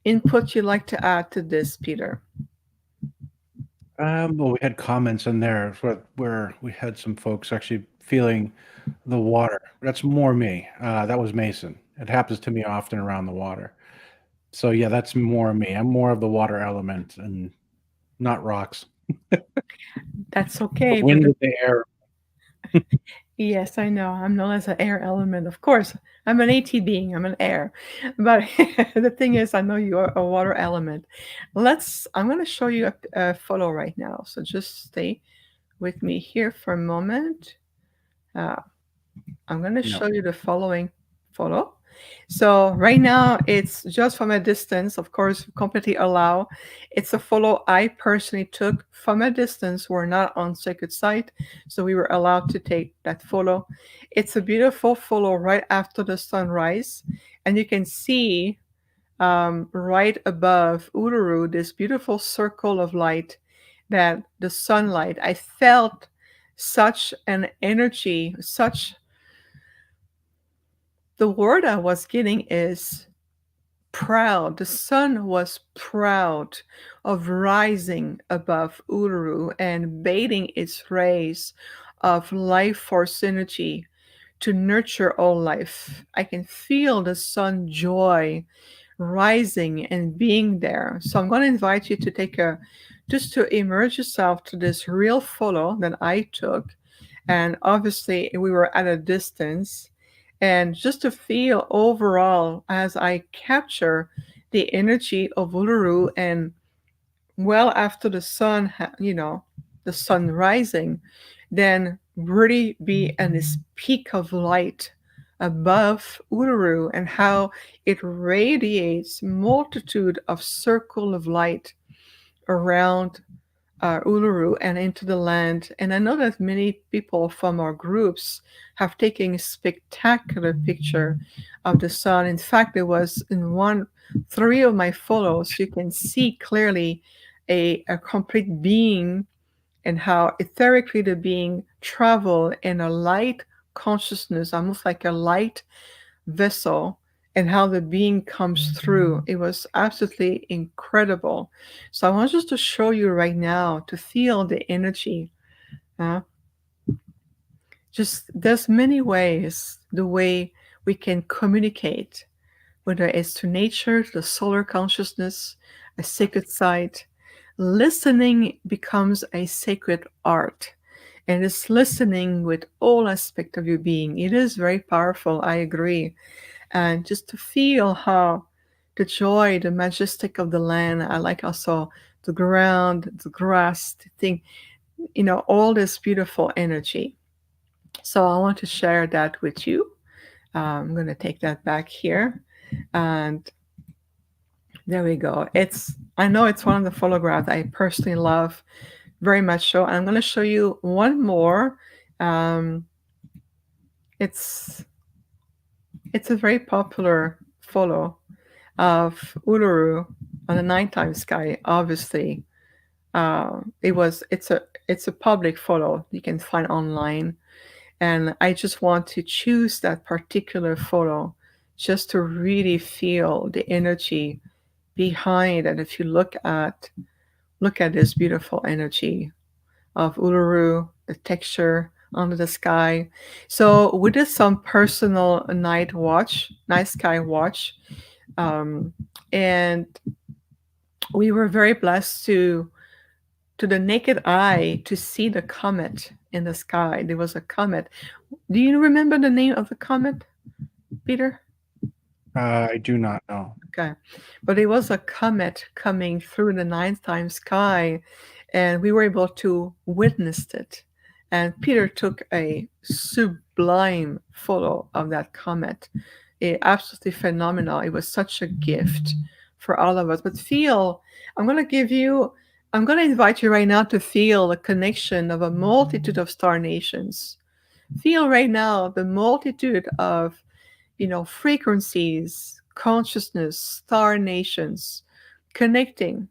input you'd like to add to this, Peter? Well, we had comments in there where we had some folks actually feeling the water. That's more me. That was Mason. It happens to me often around the water. So yeah, that's more me. I'm more of the water element and not rocks. That's The okay, but wind, the air. yes, I know. I'm known as an air element. Of course, I'm an AT being. I'm an air. But the thing is, I know you're a water element. I'm going to show you a photo right now. So just stay with me here for a moment. Uh, I'm going to You know, show you the following photo. So right now it's just from a distance, of course, completely allow. It's a photo I personally took from a distance. We're not on sacred site, so we were allowed to take that photo. It's a beautiful photo right after the sunrise, and you can see right above Uluru this beautiful circle of light that the sunlight. I felt such an energy, such the word I was getting is proud. The sun was proud of rising above Uluru and bathing its rays of life force energy to nurture all life. I can feel the sun joy rising and being there. So I'm going to invite you to just to immerse yourself to this real photo that I took, and obviously we were at a distance, and just to feel overall as I capture the energy of Uluru, and well after the sun the sun rising, then really be in this peak of light above Uluru, and how it radiates multitude of circle of light around Uluru and into the land. And I know that many people from our groups have taken a spectacular picture of the sun. In fact, there was in three of my photos, you can see clearly a complete being and how etherically the being travel in a light consciousness, almost like a light vessel, and how the being comes through. It was absolutely incredible. So I want just to show you right now to feel the energy. Uh, just there's many ways the way we can communicate, whether it's to nature, to the solar consciousness, a sacred site. Listening becomes a sacred art. And it's listening with all aspect of your being. It is very powerful, I agree. And just to feel how the joy, the majestic of the land. I like also the ground, the grass, the thing, all this beautiful energy. So I want to share that with you. I'm going to take that back here. And there we go. I know it's one of the photographs I personally love very much so. And I'm going to show you one more. Um, it's it's a very popular photo of Uluru on the nighttime sky. Obviously, it's a public photo you can find online, and I just want to choose that particular photo just to really feel the energy behind. And if you look at this beautiful energy of Uluru, the texture under the sky. So we did some personal night sky watch, um, and we were very blessed to the naked eye to see the comet in the sky. There was a comet. Do you remember the name of the comet, Peter? I do not know. Okay. But it was a comet coming through the nighttime sky, and we were able to witness it. And Peter took a sublime photo of that comet. Absolutely phenomenal. It was such a gift for all of us. But I'm going to give you, I'm going to invite you right now to feel the connection of a multitude of star nations. Feel right now the multitude of frequencies, consciousness, star nations connecting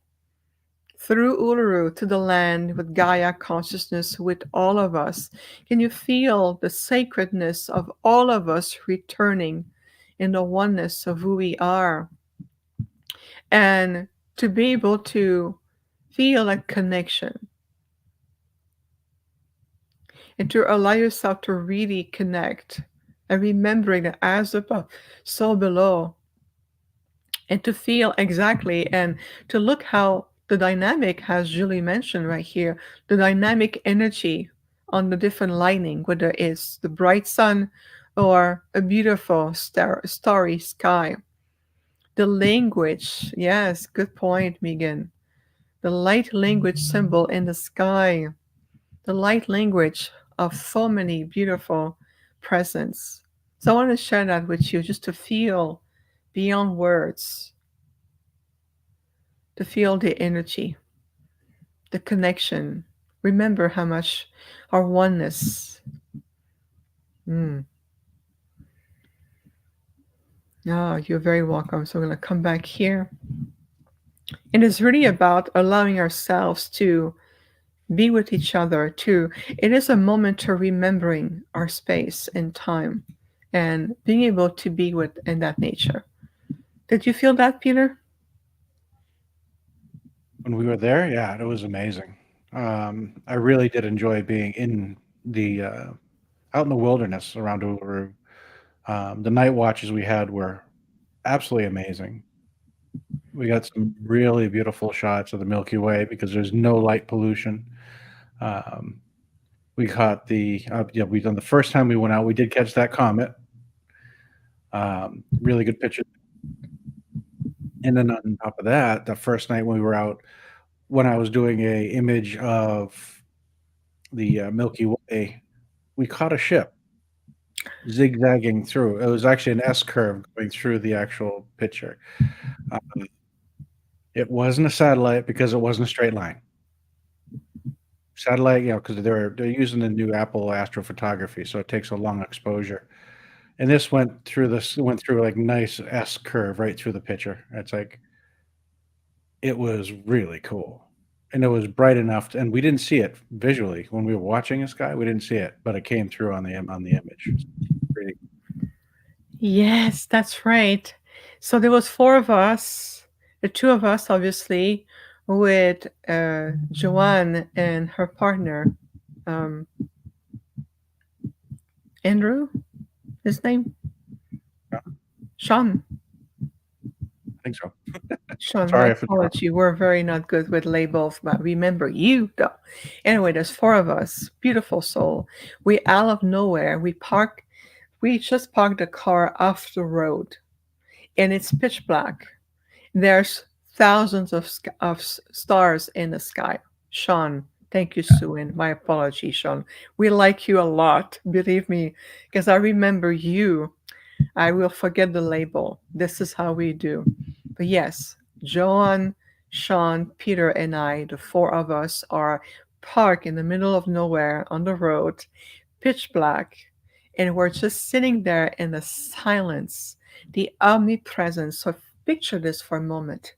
through Uluru to the land with Gaia consciousness with all of us. Can you feel the sacredness of all of us returning in the oneness of who we are? And to be able to feel a connection and to allow yourself to really connect and remembering that as above, so below, and to feel exactly and to look how the dynamic, as Julie mentioned right here, the dynamic energy on the different lighting, whether it's the bright sun or a beautiful starry sky. The language, yes, good point, Megan. The light language symbol in the sky, the light language of so many beautiful presents. So I want to share that with you just to feel beyond words, to feel the energy, the connection. Remember how much our oneness. Mm. Oh, you're very welcome. So we're going to come back here. And it's really about allowing ourselves to be with each other, to it is a moment to remembering our space and time and being able to be with in that nature. Did you feel that, Peter? When we were there, yeah, it was amazing. I really did enjoy being in the out in the wilderness around Uluru. The night watches we had were absolutely amazing. We got some really beautiful shots of the Milky Way because there's no light pollution. Um, we caught yeah, we done the first time we went out. We did catch that comet. Really good picture. And then on top of that, the first night when we were out, when I was doing a image of the Milky Way, we caught a ship zigzagging through. It was actually an S curve going through the actual picture. It wasn't a satellite because it wasn't a straight line. Satellite, because they're using the new Apple Astrophotography, so it takes a long exposure. And this went through like nice S curve right through the picture. It's like it was really cool. And it was bright enough and we didn't see it visually when we were watching the sky. We didn't see it, but it came through on the image. Pretty. Yes, that's right. So there was four of us, the two of us, obviously, with Joanne and her partner, um, Andrew, his name, Yeah, Sean. I think so. Sean, my Sorry if it's wrong. apology. We're very not good with labels, but remember you though. Anyway, there's four of us. Beautiful soul. We out of nowhere. We just parked the car off the road, and it's pitch black. There's thousands of stars in the sky. Sean, thank you, Suin. My apology, Sean. We like you a lot, believe me, because I remember you. I will forget the label. This is how we do. But yes, Joan, Sean, Peter, and I, the four of us, are parked in the middle of nowhere on the road, pitch black, and we're just sitting there in the silence, the omnipresence. So picture this for a moment.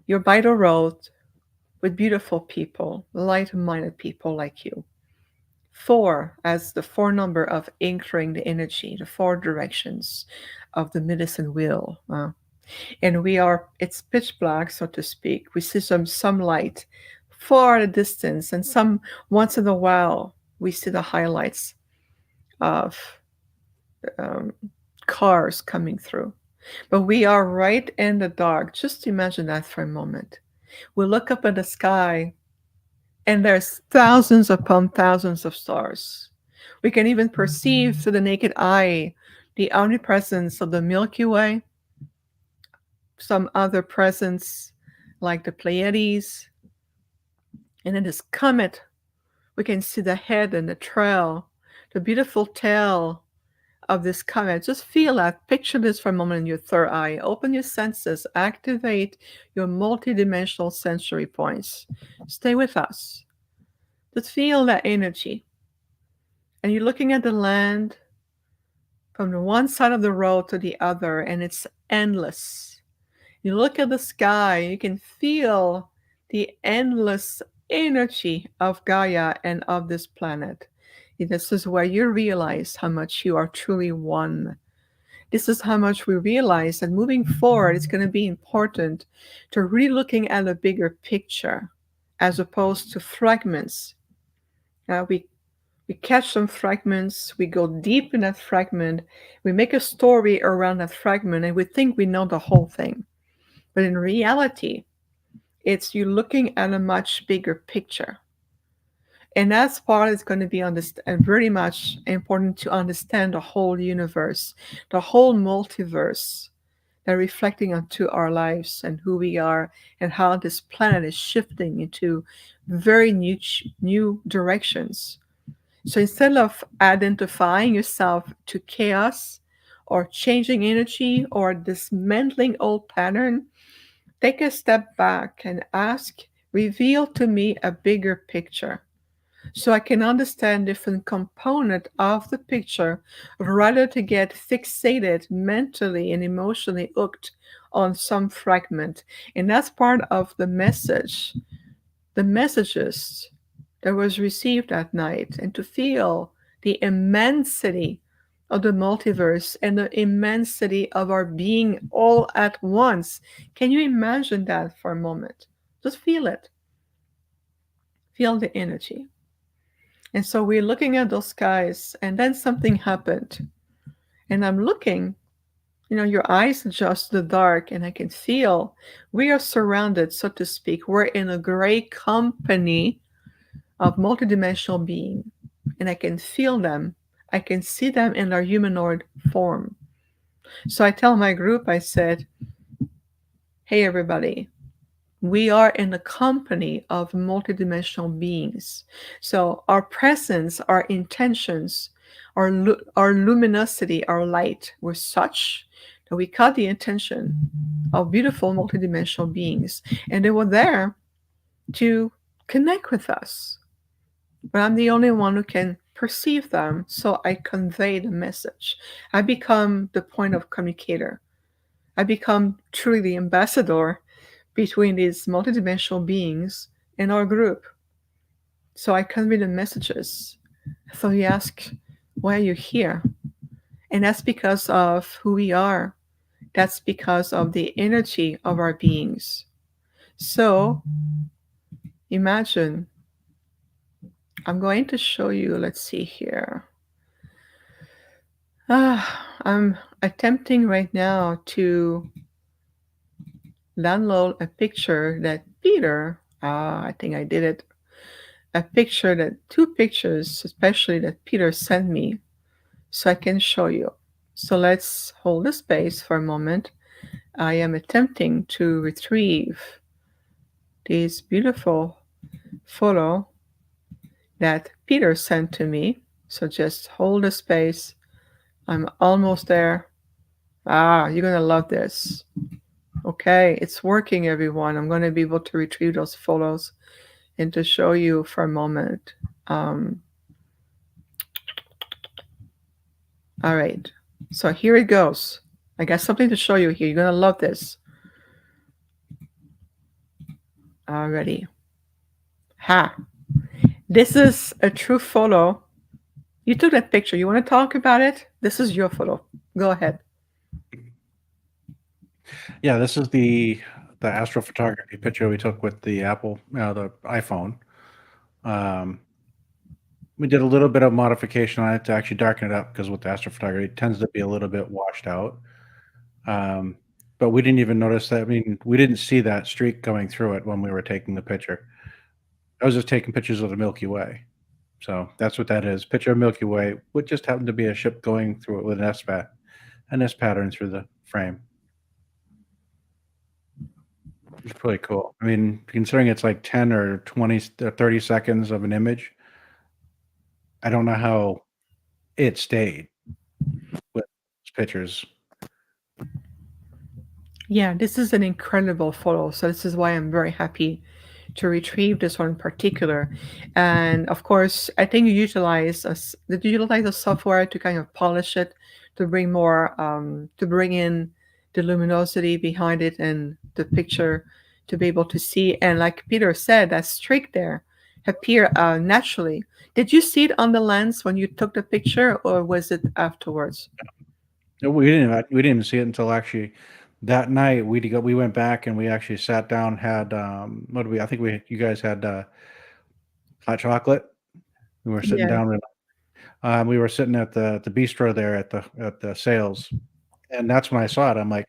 You're by the road with beautiful people, light minded people like you. Four as the four number of anchoring the energy, the four directions of the medicine wheel. And we are, it's pitch black, so to speak. We see some light far at a distance, and some once in a while we see the highlights of um, cars coming through. But we are right in the dark. Just imagine that for a moment. We look up at the sky, and there's thousands upon thousands of stars. We can even perceive through the naked eye the omnipresence of the Milky Way, some other presence like the Pleiades, and in this comet, we can see the head and the trail, the beautiful tail of this comet. Just feel that. Picture this for a moment in your third eye. Open your senses, activate your multidimensional sensory points. Stay with us. Just feel that energy. And you're looking at the land from the one side of the road to the other, and it's endless. You look at the sky, you can feel the endless energy of Gaia and of this planet. This is where you realize how much you are truly one. This is how much we realize that moving forward, it's going to be important to really looking at a bigger picture as opposed to fragments. We catch some fragments, we go deep in that fragment, we make a story around that fragment, and we think we know the whole thing. But in reality, it's you looking at a much bigger picture. And that's part is going to be very much important to understand the whole universe, the whole multiverse that reflecting onto our lives and who we are and how this planet is shifting into very new directions. So instead of identifying yourself to chaos or changing energy or dismantling old pattern, take a step back and ask, reveal to me a bigger picture so I can understand different component of the picture rather to get fixated mentally and emotionally hooked on some fragment. And that's part of the message, the messages that was received that night, and to feel the immensity of the multiverse and the immensity of our being all at once. Can you imagine that for a moment? Just feel it. Feel the energy. And so we're looking at those skies, and then something happened. And I'm looking, your eyes adjust to the dark, and I can feel we are surrounded, so to speak. We're in a great company of multidimensional being, and I can feel them. I can see them in their humanoid form. So I tell my group, I said, hey, everybody, we are in the company of multidimensional beings. So our presence, our intentions, our luminosity, our light were such that we caught the attention of beautiful multidimensional beings. And they were there to connect with us. But I'm the only one who can perceive them, so I convey the message. I become the point of communicator. I become truly the ambassador between these multidimensional beings and our group. So I convey the messages. So he asked, why are you here? And that's because of who we are. That's because of the energy of our beings. So imagine, I'm going to show you, let's see here. I'm attempting right now to download a picture that Peter, I think I did it, two pictures, especially that Peter sent me, so I can show you. So let's hold the space for a moment. I am attempting to retrieve this beautiful photo that Peter sent to me. So just hold the space I'm almost there. Ah, you're going to love this. Okay, it's working, everyone. I'm going to be able to retrieve those photos and to show you for a moment. Um, all right, so here it goes. I got something to show you here. You're going to love this. Already. Ha! This is a true photo. You took that picture. You want to talk about it? This is your photo. Go ahead. Yeah, this is the astrophotography picture we took with the Apple, the iPhone. Um, we did a little bit of modification on it to actually darken it up because with the astrophotography, it tends to be a little bit washed out. Um, but we didn't even notice that. I mean, we didn't see that streak going through it when we were taking the picture. I was just taking pictures of the Milky Way. So that's what that is. Picture of Milky Way, which just happened to be a ship going through it with an S pattern through the frame. It's pretty cool. I mean, considering it's like 10 or 20 or 30 seconds of an image, I don't know how it stayed with pictures. Yeah, this is an incredible photo. So this is why I'm very happy to retrieve this one in particular. And of course, I think you utilize did you utilize the software to kind of polish it, to bring more, to bring in the luminosity behind it and the picture to be able to see. And like Peter said, that streak there appear naturally. Did you see it on the lens when you took the picture, or was it afterwards? No, we didn't even see it until actually that night. We went back and we actually sat down, had what do we? I think you guys had hot chocolate. We were sitting Yeah, down. We were sitting at the bistro there at the sales, and that's when I saw it. I'm like,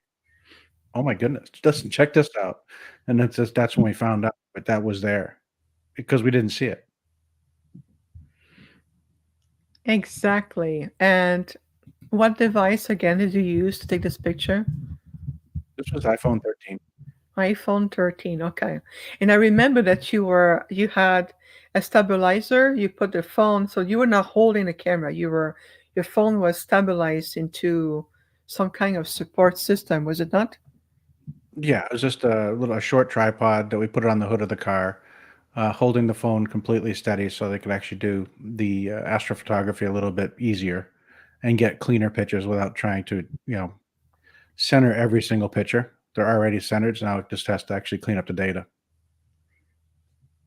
oh my goodness, just check this out. And that's when we found out that that was there because we didn't see it. exactly. And what device again did you use to take this picture? This was iPhone 13. iPhone 13. Okay. And I remember that you had a stabilizer. You put the phone, so you were not holding the camera. Your phone was stabilized into some kind of support system, was it not? Yeah, it was just a short tripod that we put it on the hood of the car, holding the phone completely steady so they could actually do the astrophotography a little bit easier and get cleaner pictures without trying to, center every single picture. They're already centered, so now it just has to actually clean up the data.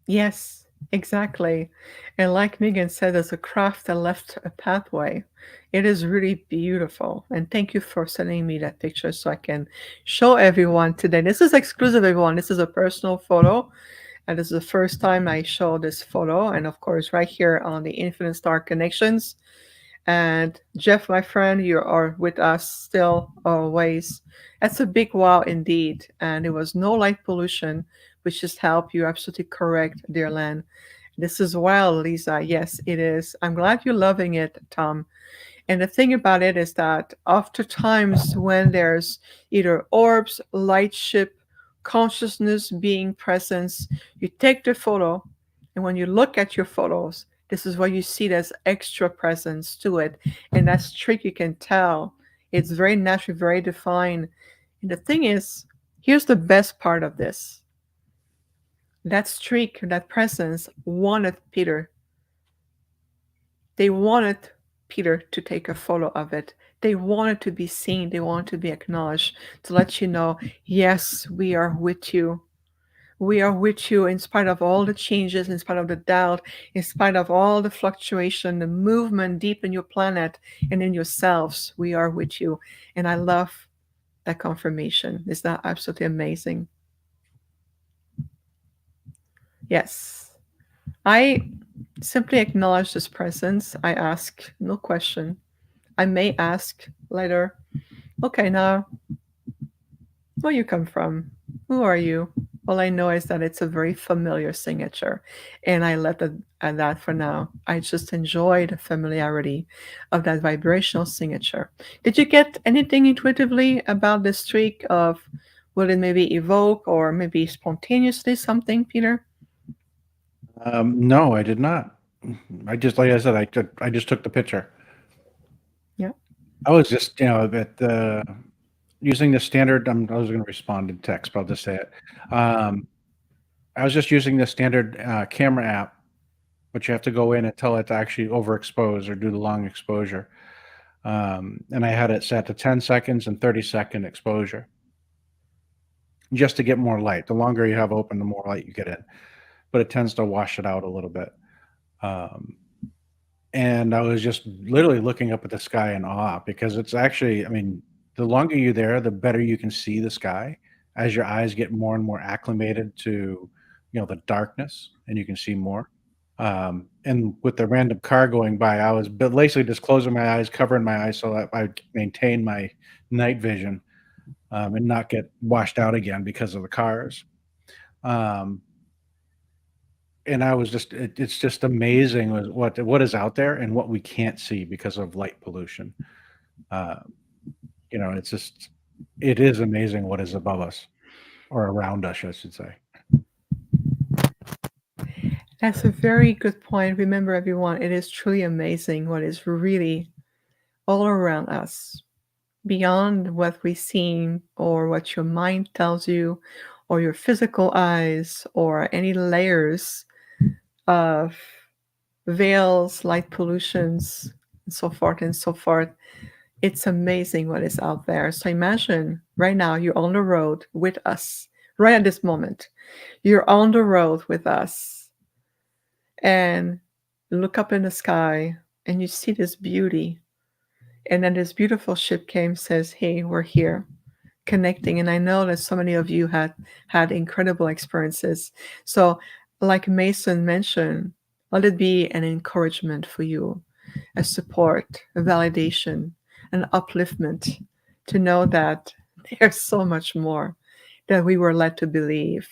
Yes, exactly. And like Megan said, there's a craft that left a pathway. It is really beautiful. And thank you for sending me that picture so I can show everyone today. This is exclusive, everyone. This is a personal photo. And this is the first time I show this photo. And of course, right here on the Infinite Star Connections. And Jeff, my friend, you are with us still always. That's a big wow indeed. And there was no light pollution, which just helped. You're absolutely correct, dear Len. This is wild, Lisa. Yes, it is. I'm glad you're loving it, Tom. And the thing about it is that oftentimes when there's either orbs, light ship, consciousness, being presence, you take the photo, and when you look at your photos, this is what you see, there's extra presence to it. And that's trick you can tell. It's very natural, very defined. And the thing is, here's the best part of this. That streak, that presence wanted Peter. They wanted Peter to take a photo of it. They wanted to be seen. They wanted to be acknowledged, to let you know, yes, we are with you. We are with you in spite of all the changes, in spite of the doubt, in spite of all the fluctuation, the movement deep in your planet and in yourselves. We are with you. And I love that confirmation. Is that absolutely amazing? Yes. I simply acknowledge this presence. I ask no question. I may ask later, okay, now, where you come from? Who are you? All I know is that it's a very familiar signature, and I let that at that for now. I just enjoy the familiarity of that vibrational signature. Did you get anything intuitively about the streak of will it maybe evoke or maybe spontaneously something, Peter? No, I did not. I just, like I said, I just took the picture. Yeah. I was just, at the using the standard. I was going to respond in text, but I'll just say it. Um, I was just using the standard camera app, but you have to go in and tell it to actually overexpose or do the long exposure. And I had it set to 10 seconds and 30-second exposure just to get more light. The longer you have open, the more light you get in, but it tends to wash it out a little bit. Um, and I was just literally looking up at the sky in awe because it's actually, I mean, the longer you're there, the better you can see the sky as your eyes get more and more acclimated to, the darkness, and you can see more. And with the random car going by, I was basically just closing my eyes, covering my eyes so that I maintain my night vision, and not get washed out again because of the cars. Um, and I was just, it's just amazing what is out there and what we can't see because of light pollution. Uh, it's just, it is amazing what is above us or around us, I should say. That's a very good point. Remember, everyone, it is truly amazing what is really all around us, beyond what we see or what your mind tells you, or your physical eyes, or any layers of veils, light pollutions, and so forth and so forth. It's amazing what is out there. So imagine right now you're on the road with us, right at this moment. You're on the road with us and look up in the sky and you see this beauty. And then this beautiful ship came, says, "Hey, we're here, connecting." And I know that so many of you had incredible experiences. So, like Mason mentioned, let it be an encouragement for you, a support, a validation, an upliftment to know that there's so much more that we were led to believe.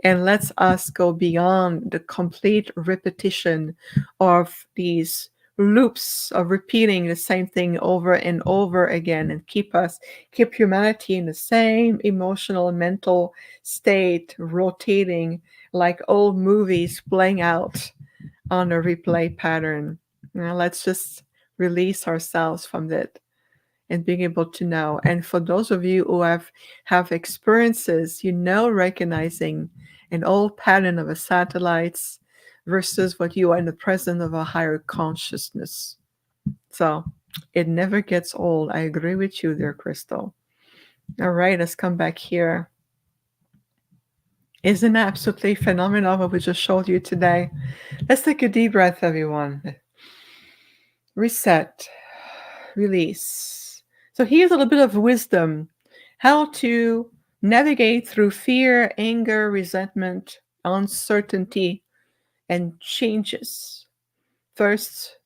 And let's us go beyond the complete repetition of these loops of repeating the same thing over and over again, and keep humanity in the same emotional and mental state, rotating like old movies playing out on a replay pattern. Let's just release ourselves from that and being able to know. And for those of you who have experiences, recognizing an old pattern of a satellites versus what you are in the presence of a higher consciousness. So it never gets old. I agree with you there, Crystal. All right, let's come back here. Isn't that absolutely phenomenal what we just showed you today? Let's take a deep breath, everyone. Reset, release. So here's a little bit of wisdom how to navigate through fear, anger, resentment, uncertainty, and changes. First,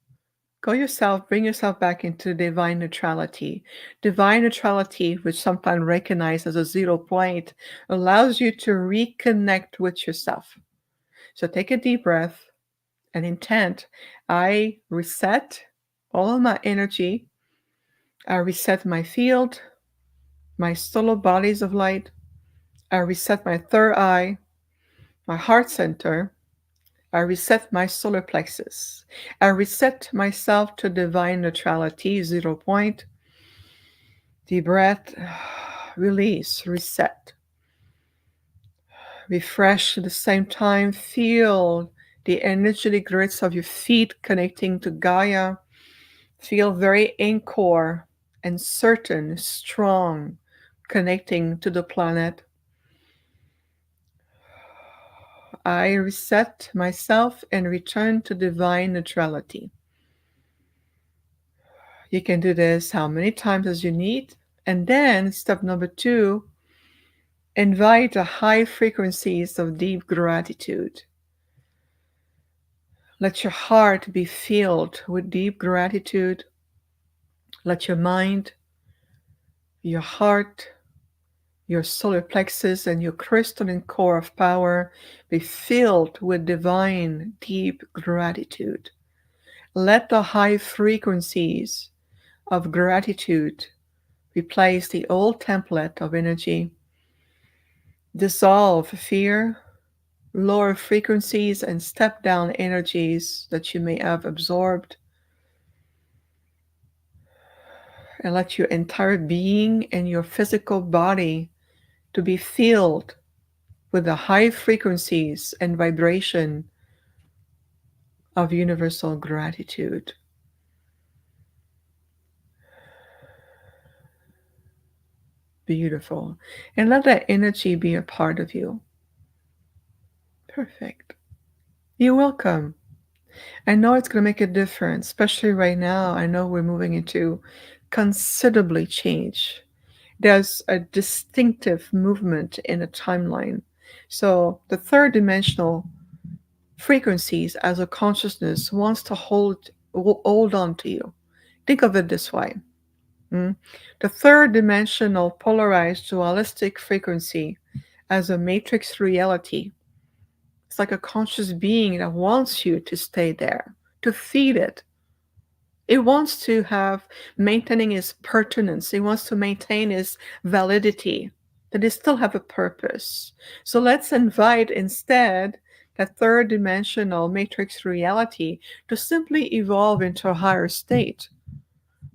bring yourself back into divine neutrality. Divine neutrality, which sometimes recognized as a 0 point, allows you to reconnect with yourself. So take a deep breath and intent. I reset all of my energy. I reset my field, my solar bodies of light. I reset my third eye, my heart center. I reset my solar plexus. I reset myself to divine neutrality, 0 point. Deep breath, release, reset. Refresh at the same time. Feel the energetic grids of your feet connecting to Gaia. Feel very anchor and certain, strong, connecting to the planet. I reset myself and return to divine neutrality. You can do this how many times as you need. And then, step number 2, invite the high frequencies of deep gratitude. Let your heart be filled with deep gratitude. Let your mind, your heart, your solar plexus, and your crystalline core of power be filled with divine, deep gratitude. Let the high frequencies of gratitude replace the old template of energy. Dissolve fear, lower frequencies, and step down energies that you may have absorbed. and let your entire being and your physical body to be filled with the high frequencies and vibration of universal gratitude. Beautiful. And let that energy be a part of you. Perfect. You're welcome. I know it's going to make a difference, especially right now. I know we're moving into considerably change. There's a distinctive movement in a timeline. So the third dimensional frequencies as a consciousness wants to hold on to you. Think of it this way. mm. The third dimensional polarized dualistic frequency as a matrix reality. It's like a conscious being that wants you to stay there, to feed it. It wants to have maintaining its pertinence. It wants to maintain its validity, that it still have a purpose. So let's invite instead that third dimensional matrix reality to simply evolve into a higher state.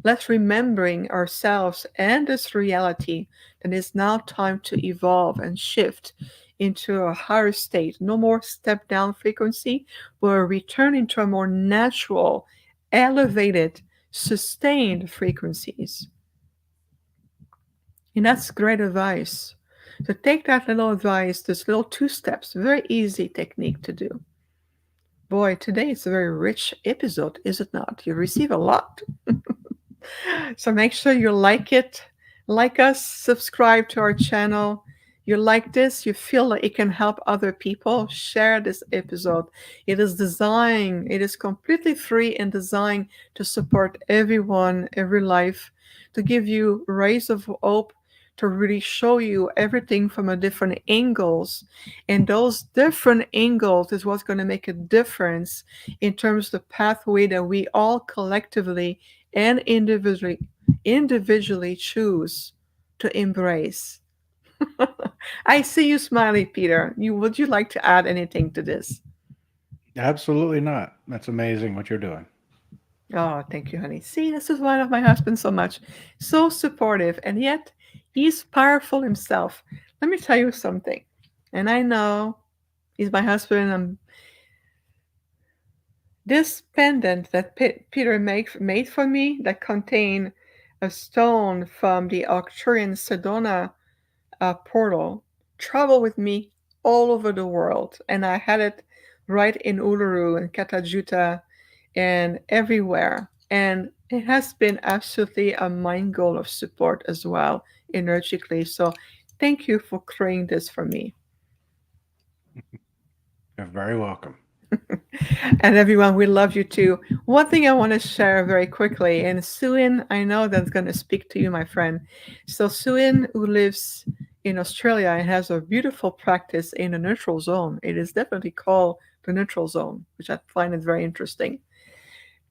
Let's remembering ourselves and this reality that it's now time to evolve and shift into a higher state. No more step down frequency, but a return into a more natural, elevated, sustained frequencies. And that's great advice. So take that little advice, this little 2 steps, very easy technique to do. Boy, today is a very rich episode, is it not? You receive a lot. So make sure you like it, like us, subscribe to our channel. You like this, you feel that it can help other people, share this episode. It is completely free and designed to support everyone, every life, to give you rays of hope, to really show you everything from a different angles. And those different angles is what's going to make a difference in terms of the pathway that we all collectively and individually choose to embrace. I see you smiling, Peter. Would you like to add anything to this? Absolutely not. That's amazing what you're doing. Oh, thank you, honey. See, this is why I love my husband so much. So supportive, and yet he's powerful himself. Let me tell you something. And I know he's my husband. This pendant that Peter made for me that contained a stone from the Arcturian Sedona portal traveled with me all over the world. And I had it right in Uluru and Kata Tjuta and everywhere. And it has been absolutely a mind goal of support as well, energetically. So thank you for creating this for me. You're very welcome. And everyone, we love you too. One thing I want to share very quickly, and Suin, I know that's going to speak to you, my friend. So Suin, who lives in Australia and has a beautiful practice in the neutral zone, it is definitely called the neutral zone, which I find is very interesting,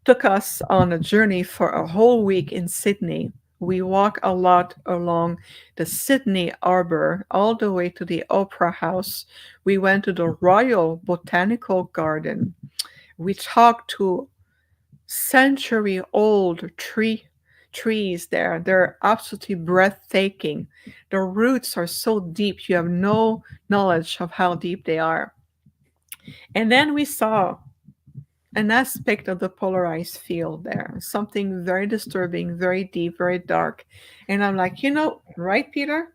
took us on a journey for a whole week in Sydney. We walk a lot along the Sydney Harbour all the way to the Opera House. We went to the Royal Botanical Garden. We talked to century-old trees there. They're absolutely breathtaking. The roots are so deep, you have no knowledge of how deep they are. And then we saw an aspect of the polarized field there, something very disturbing, very deep, very dark. And I'm like, right, Peter?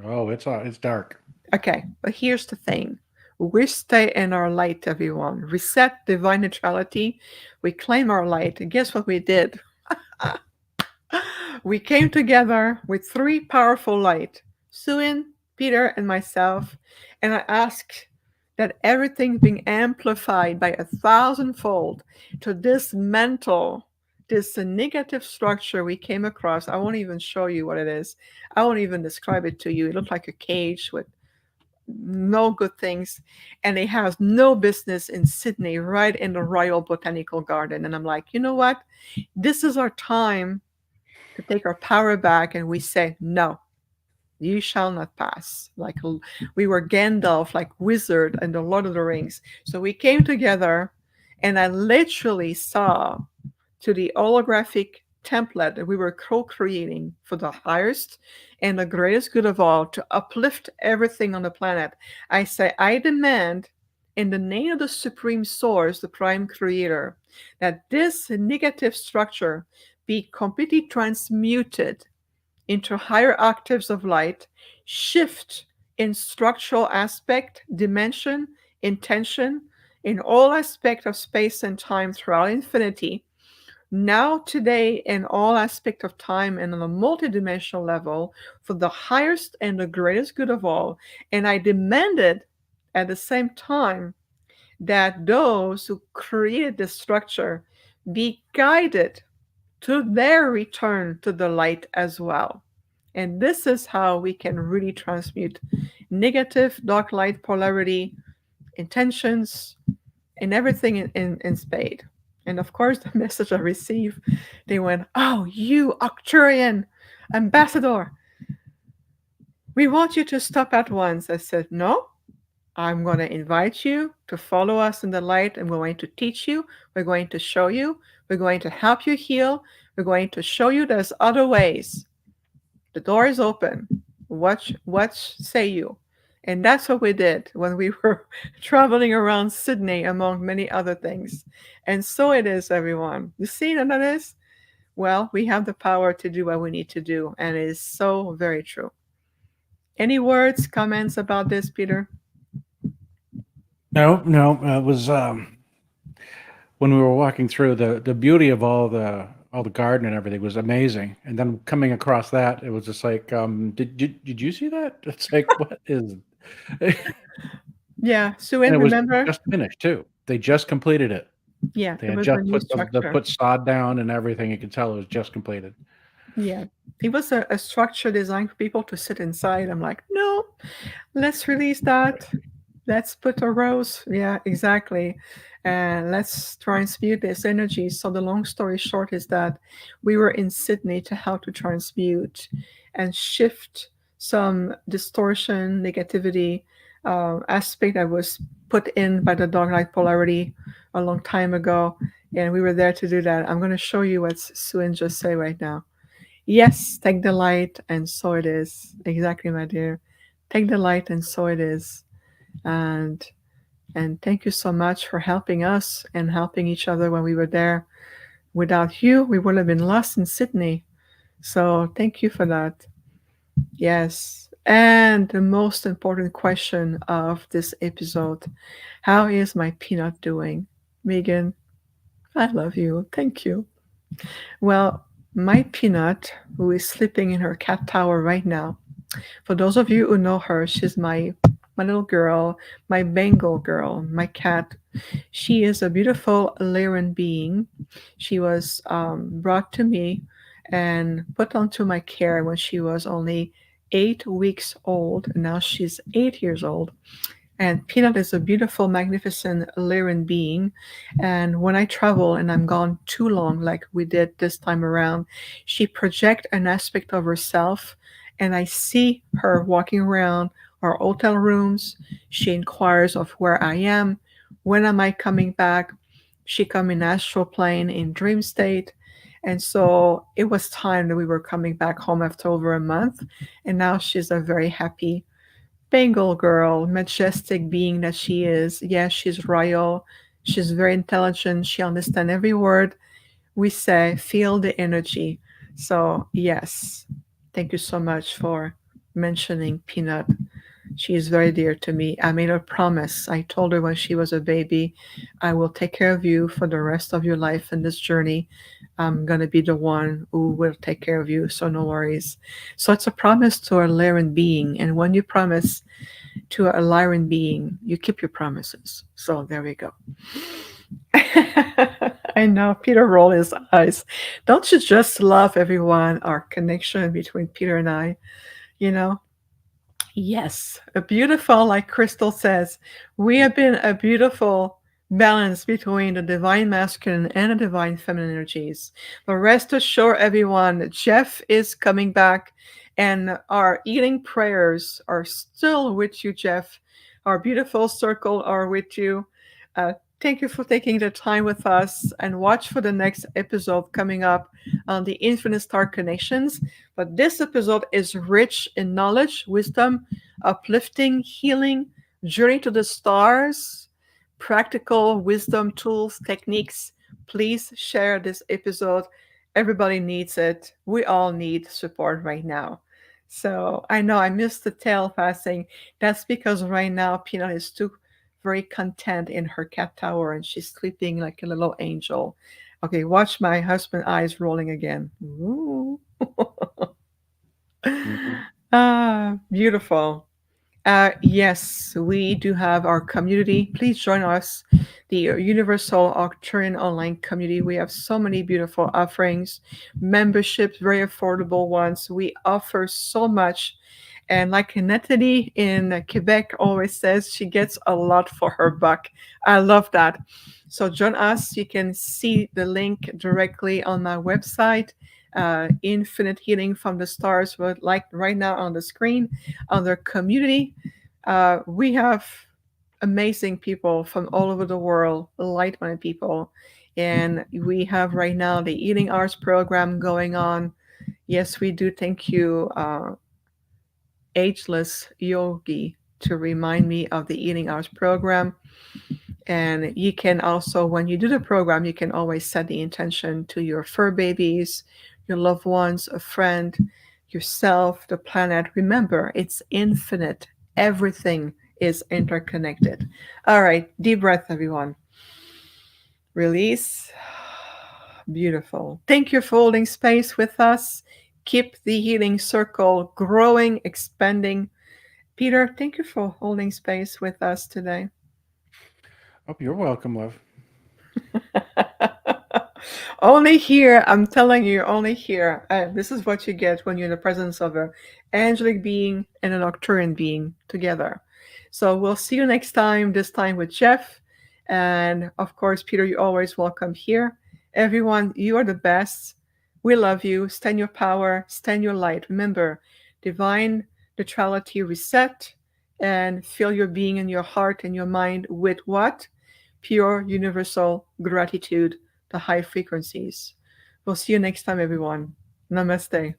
Oh, it's dark. Okay, but here's the thing. We stay in our light, everyone. Reset divine neutrality. We claim our light. And guess what we did? We came together with 3 powerful light, Suin, Peter, and myself, and I asked that everything being amplified by 1,000-fold to dismantle this negative structure we came across. I won't even show you what it is. I won't even describe it to you. It looked like a cage with no good things, and it has no business in Sydney, right in the Royal Botanical Garden. And I'm like, you know what? This is our time to take our power back, and we say, no, you shall not pass. Like we were Gandalf, like wizard in the Lord of the Rings. So we came together, and I literally saw to the holographic template that we were co-creating for the highest and the greatest good of all to uplift everything on the planet. I say, I demand in the name of the supreme source, the prime creator, that this negative structure be completely transmuted into higher octaves of light, shift in structural aspect, dimension, intention, in all aspect of space and time throughout infinity, now today in all aspect of time and on a multidimensional level for the highest and the greatest good of all. And I demanded at the same time that those who created the structure be guided to their return to the light as well. And this is how we can really transmute negative dark light polarity, intentions, and everything in spade. And of course, the message I received, they went, "Oh, you Arcturian ambassador, we want you to stop at once." I said, "No, I'm going to invite you to follow us in the light, and we're going to teach you. We're going to show you. We're going to help you heal. We're going to show you there's other ways. The door is open. What say you?" And that's what we did when we were traveling around Sydney, among many other things. And so it is, everyone. You see what that is? Well, we have the power to do what we need to do, and it is so very true. Any words, comments about this, Peter? No, no, it was when we were walking through the beauty of all the garden and everything was amazing. And then coming across that, it was just like, did you see that? It's like, what is? And Yeah, it Suen, was remember? just finished too. They just completed it. Yeah, They it had was a just new put the structure. put sod down and everything. You could tell it was just completed. Yeah, it was a structure designed for people to sit inside. I'm like, no, let's release that. Let's put a rose. Yeah, exactly. And let's transmute this energy. So the long story short is that we were in Sydney to help to transmute and shift some distortion, negativity aspect that was put in by the dark light polarity a long time ago. And we were there to do that. I'm going to show you what Suin just said right now. Yes, take the light, and so it is. Exactly, my dear. Take the light, and so it is. And thank you so much for helping us and helping each other when we were there. Without you, we would have been lost in Sydney. So thank you for that. Yes. And the most important question of this episode: how is my peanut doing? Megan, I love you. Thank you. Well, my peanut, who is sleeping in her cat tower right now, for those of you who know her, she's my little girl, my Bengal girl, my cat. She is a beautiful Lyran being. She was brought to me and put onto my care when she was only 8 weeks old. Now she's 8 years old. And Peanut is a beautiful, magnificent Lyran being. And when I travel and I'm gone too long, like we did this time around, she projects an aspect of herself. And I see her walking around our hotel rooms. She inquires of where I am. When am I coming back? She come in astral plane in dream state. And so it was time that we were coming back home after over a month. And now she's a very happy Bengal girl, majestic being that she is. Yes, she's royal. She's very intelligent. She understands every word we say. Feel the energy. So, yes, thank you so much for mentioning Peanut. She is very dear to me. I made a promise. I told her when she was a baby, I will take care of you for the rest of your life in this journey. I'm going to be the one who will take care of you, so no worries. So it's a promise to a Lyran being. And when you promise to a Lyran being, you keep your promises. So there we go. I know Peter rolled his eyes. Don't you just love everyone, our connection between Peter and I? You know, yes, a beautiful, like Crystal says, we have been a beautiful balance between the divine masculine and the divine feminine energies. But rest assured, everyone, Jeff is coming back, and our eating prayers are still with you, Jeff. Our beautiful circle are with you. Thank you for taking the time with us and watch for the next episode coming up on the Infinite Star Connections. But this episode is rich in knowledge, wisdom, uplifting, healing, journey to the stars, practical wisdom tools, techniques. Please share this episode. Everybody needs it. We all need support right now. So I know I missed the tail passing. That's because right now Peanut is too very content in her cat tower and she's sleeping like a little angel. Okay, watch my husband's eyes rolling again. Ooh. Mhm. Beautiful. Yes, we do have our community. Please join us, the Universal Octurian Online community. We have so many beautiful offerings, memberships, very affordable ones. We offer so much. And like Natalie in Quebec always says, she gets a lot for her buck. I love that. So join us. You can see the link directly on my website, Infinite Healing from the Stars, like right now on the screen under community. We have amazing people from all over the world, like-minded people. And we have right now the Eating Arts program going on. Yes, we do. Thank you, Ageless Yogi, to remind me of the Eating Arts program. And you can also, when you do the program, you can always set the intention to your fur babies, your loved ones, a friend, yourself, the planet. Remember, it's infinite. Everything is interconnected. All right, deep breath, everyone. Release. Beautiful. Thank you for holding space with us. Keep the healing circle growing, expanding. Peter, thank you for holding space with us today. Oh, you're welcome, love. Only here, I'm telling you, only here. This is what you get when you're in the presence of an angelic being and an Arcturian being together. So we'll see you next time, this time with Jeff. And of course, Peter, you're always welcome here. Everyone, you are the best. We love you. Stand your power, stand your light. Remember, divine neutrality reset and fill your being and your heart and your mind with what? Pure universal gratitude, the high frequencies. We'll see you next time, everyone. Namaste.